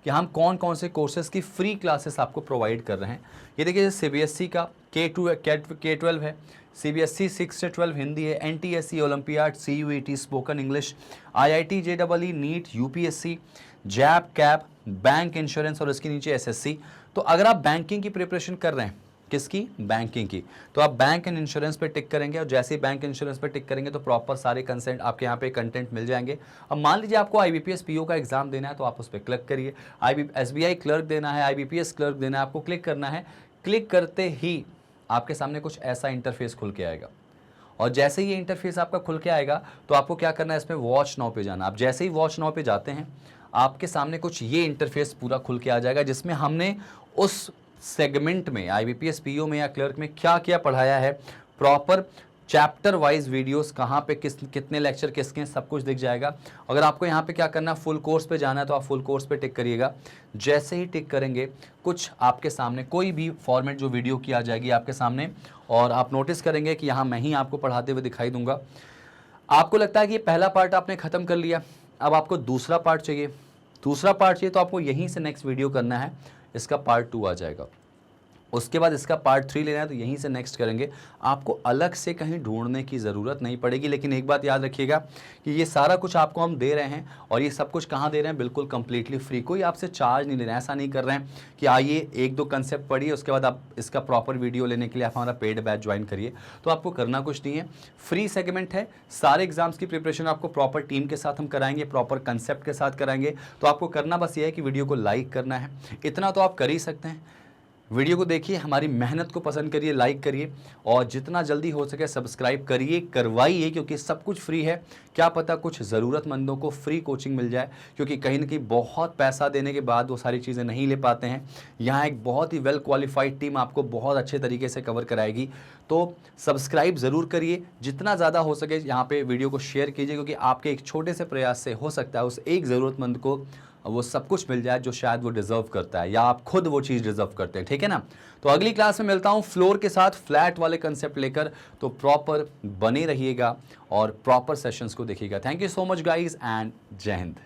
कि हम कौन कौन से कोर्सेज की फ्री क्लासेस आपको प्रोवाइड कर रहे हैं। ये देखिए CBSE का K12 है, CBSE 6 से 12 हिंदी है, NTSE olympiad, CUET spoken English, IIT JEE NEET, UPSC, जैप, कैप, बैंक, इंश्योरेंस और इसके नीचे SSC। तो अगर आप बैंकिंग की प्रिपरेशन कर रहे हैं, किसकी, बैंकिंग की, तो आप बैंक एंड इंश्योरेंस पे टिक करेंगे और जैसे ही बैंक इंश्योरेंस पे टिक करेंगे तो प्रॉपर सारे कंसेंट आपके यहाँ पे कंटेंट मिल जाएंगे। अब मान लीजिए आपको IBPS PO का एग्जाम देना है तो आप उस पर क्लिक करिए, SBI क्लर्क देना है, IBPS क्लर्क देना है, आपको क्लिक करना है। क्लिक करते ही आपके सामने कुछ ऐसा इंटरफेस खुल के आएगा और जैसे ही ये इंटरफेस आपका खुल के आएगा तो आपको क्या करना है, इसमें वॉच नाउ पे जाना। आप जैसे ही वॉच नाउ पे जाते हैं आपके सामने कुछ ये इंटरफेस पूरा खुल के आ जाएगा जिसमें हमने उस सेगमेंट में IBPS PO में या क्लर्क में क्या क्या पढ़ाया है, प्रॉपर चैप्टर वाइज वीडियोस कहाँ पे कितने लेक्चर किसके, सब कुछ दिख जाएगा। अगर आपको यहाँ पे क्या करना है, फुल कोर्स पे जाना है तो आप फुल कोर्स पे टिक करिएगा। जैसे ही टिक करेंगे कुछ आपके सामने कोई भी फॉर्मेट जो वीडियो की आ जाएगी आपके सामने और आप नोटिस करेंगे कि यहाँ मैं ही आपको पढ़ाते हुए दिखाई दूंगा। आपको लगता है कि ये पहला पार्ट आपने ख़त्म कर लिया, अब आपको दूसरा पार्ट चाहिए। दूसरा पार्ट चाहिए तो आपको यहीं से नेक्स्ट वीडियो करना है, इसका पार्ट 2 आ जाएगा। उसके बाद इसका पार्ट 3 लेना है तो यहीं से नेक्स्ट करेंगे। आपको अलग से कहीं ढूंढने की ज़रूरत नहीं पड़ेगी। लेकिन एक बात याद रखिएगा कि ये सारा कुछ आपको हम दे रहे हैं और ये सब कुछ कहाँ दे रहे हैं, बिल्कुल कंप्लीटली फ्री, कोई आपसे चार्ज नहीं ले रहे हैं। ऐसा नहीं कर रहे हैं कि आइए 1-2 कंसेप्ट पढ़िए उसके बाद आप इसका प्रॉपर वीडियो लेने के लिए आप हमारा पेड बैच ज्वाइन करिए। तो आपको करना कुछ नहीं है, फ्री सेगमेंट है। सारे एग्जाम्स की प्रिपरेशन आपको प्रॉपर टीम के साथ हम कराएंगे, प्रॉपर कंसेप्ट के साथ कराएंगे। तो आपको करना बस ये है कि वीडियो को लाइक करना है, इतना तो आप कर ही सकते हैं। वीडियो को देखिए, हमारी मेहनत को पसंद करिए, लाइक करिए और जितना जल्दी हो सके सब्सक्राइब करिए, करवाइए, क्योंकि सब कुछ फ्री है। क्या पता कुछ ज़रूरतमंदों को फ्री कोचिंग मिल जाए, क्योंकि कहीं ना कहीं बहुत पैसा देने के बाद वो सारी चीज़ें नहीं ले पाते हैं। यहाँ एक बहुत ही वेल क्वालिफाइड टीम आपको बहुत अच्छे तरीके से कवर कराएगी। तो सब्सक्राइब ज़रूर करिए, जितना ज़्यादा हो सके यहाँ पे वीडियो को शेयर कीजिए, क्योंकि आपके एक छोटे से प्रयास से हो सकता है उस एक ज़रूरतमंद को वो सब कुछ मिल जाए जो शायद वो डिज़र्व करता है या आप खुद वो चीज़ डिज़र्व करते हैं। ठीक है ना। तो अगली क्लास में मिलता हूँ फ्लोर के साथ, फ्लैट वाले कंसेप्ट लेकर। तो प्रॉपर बने रहिएगा और प्रॉपर सेशंस को देखिएगा। Thank you so much guys and जय हिंद।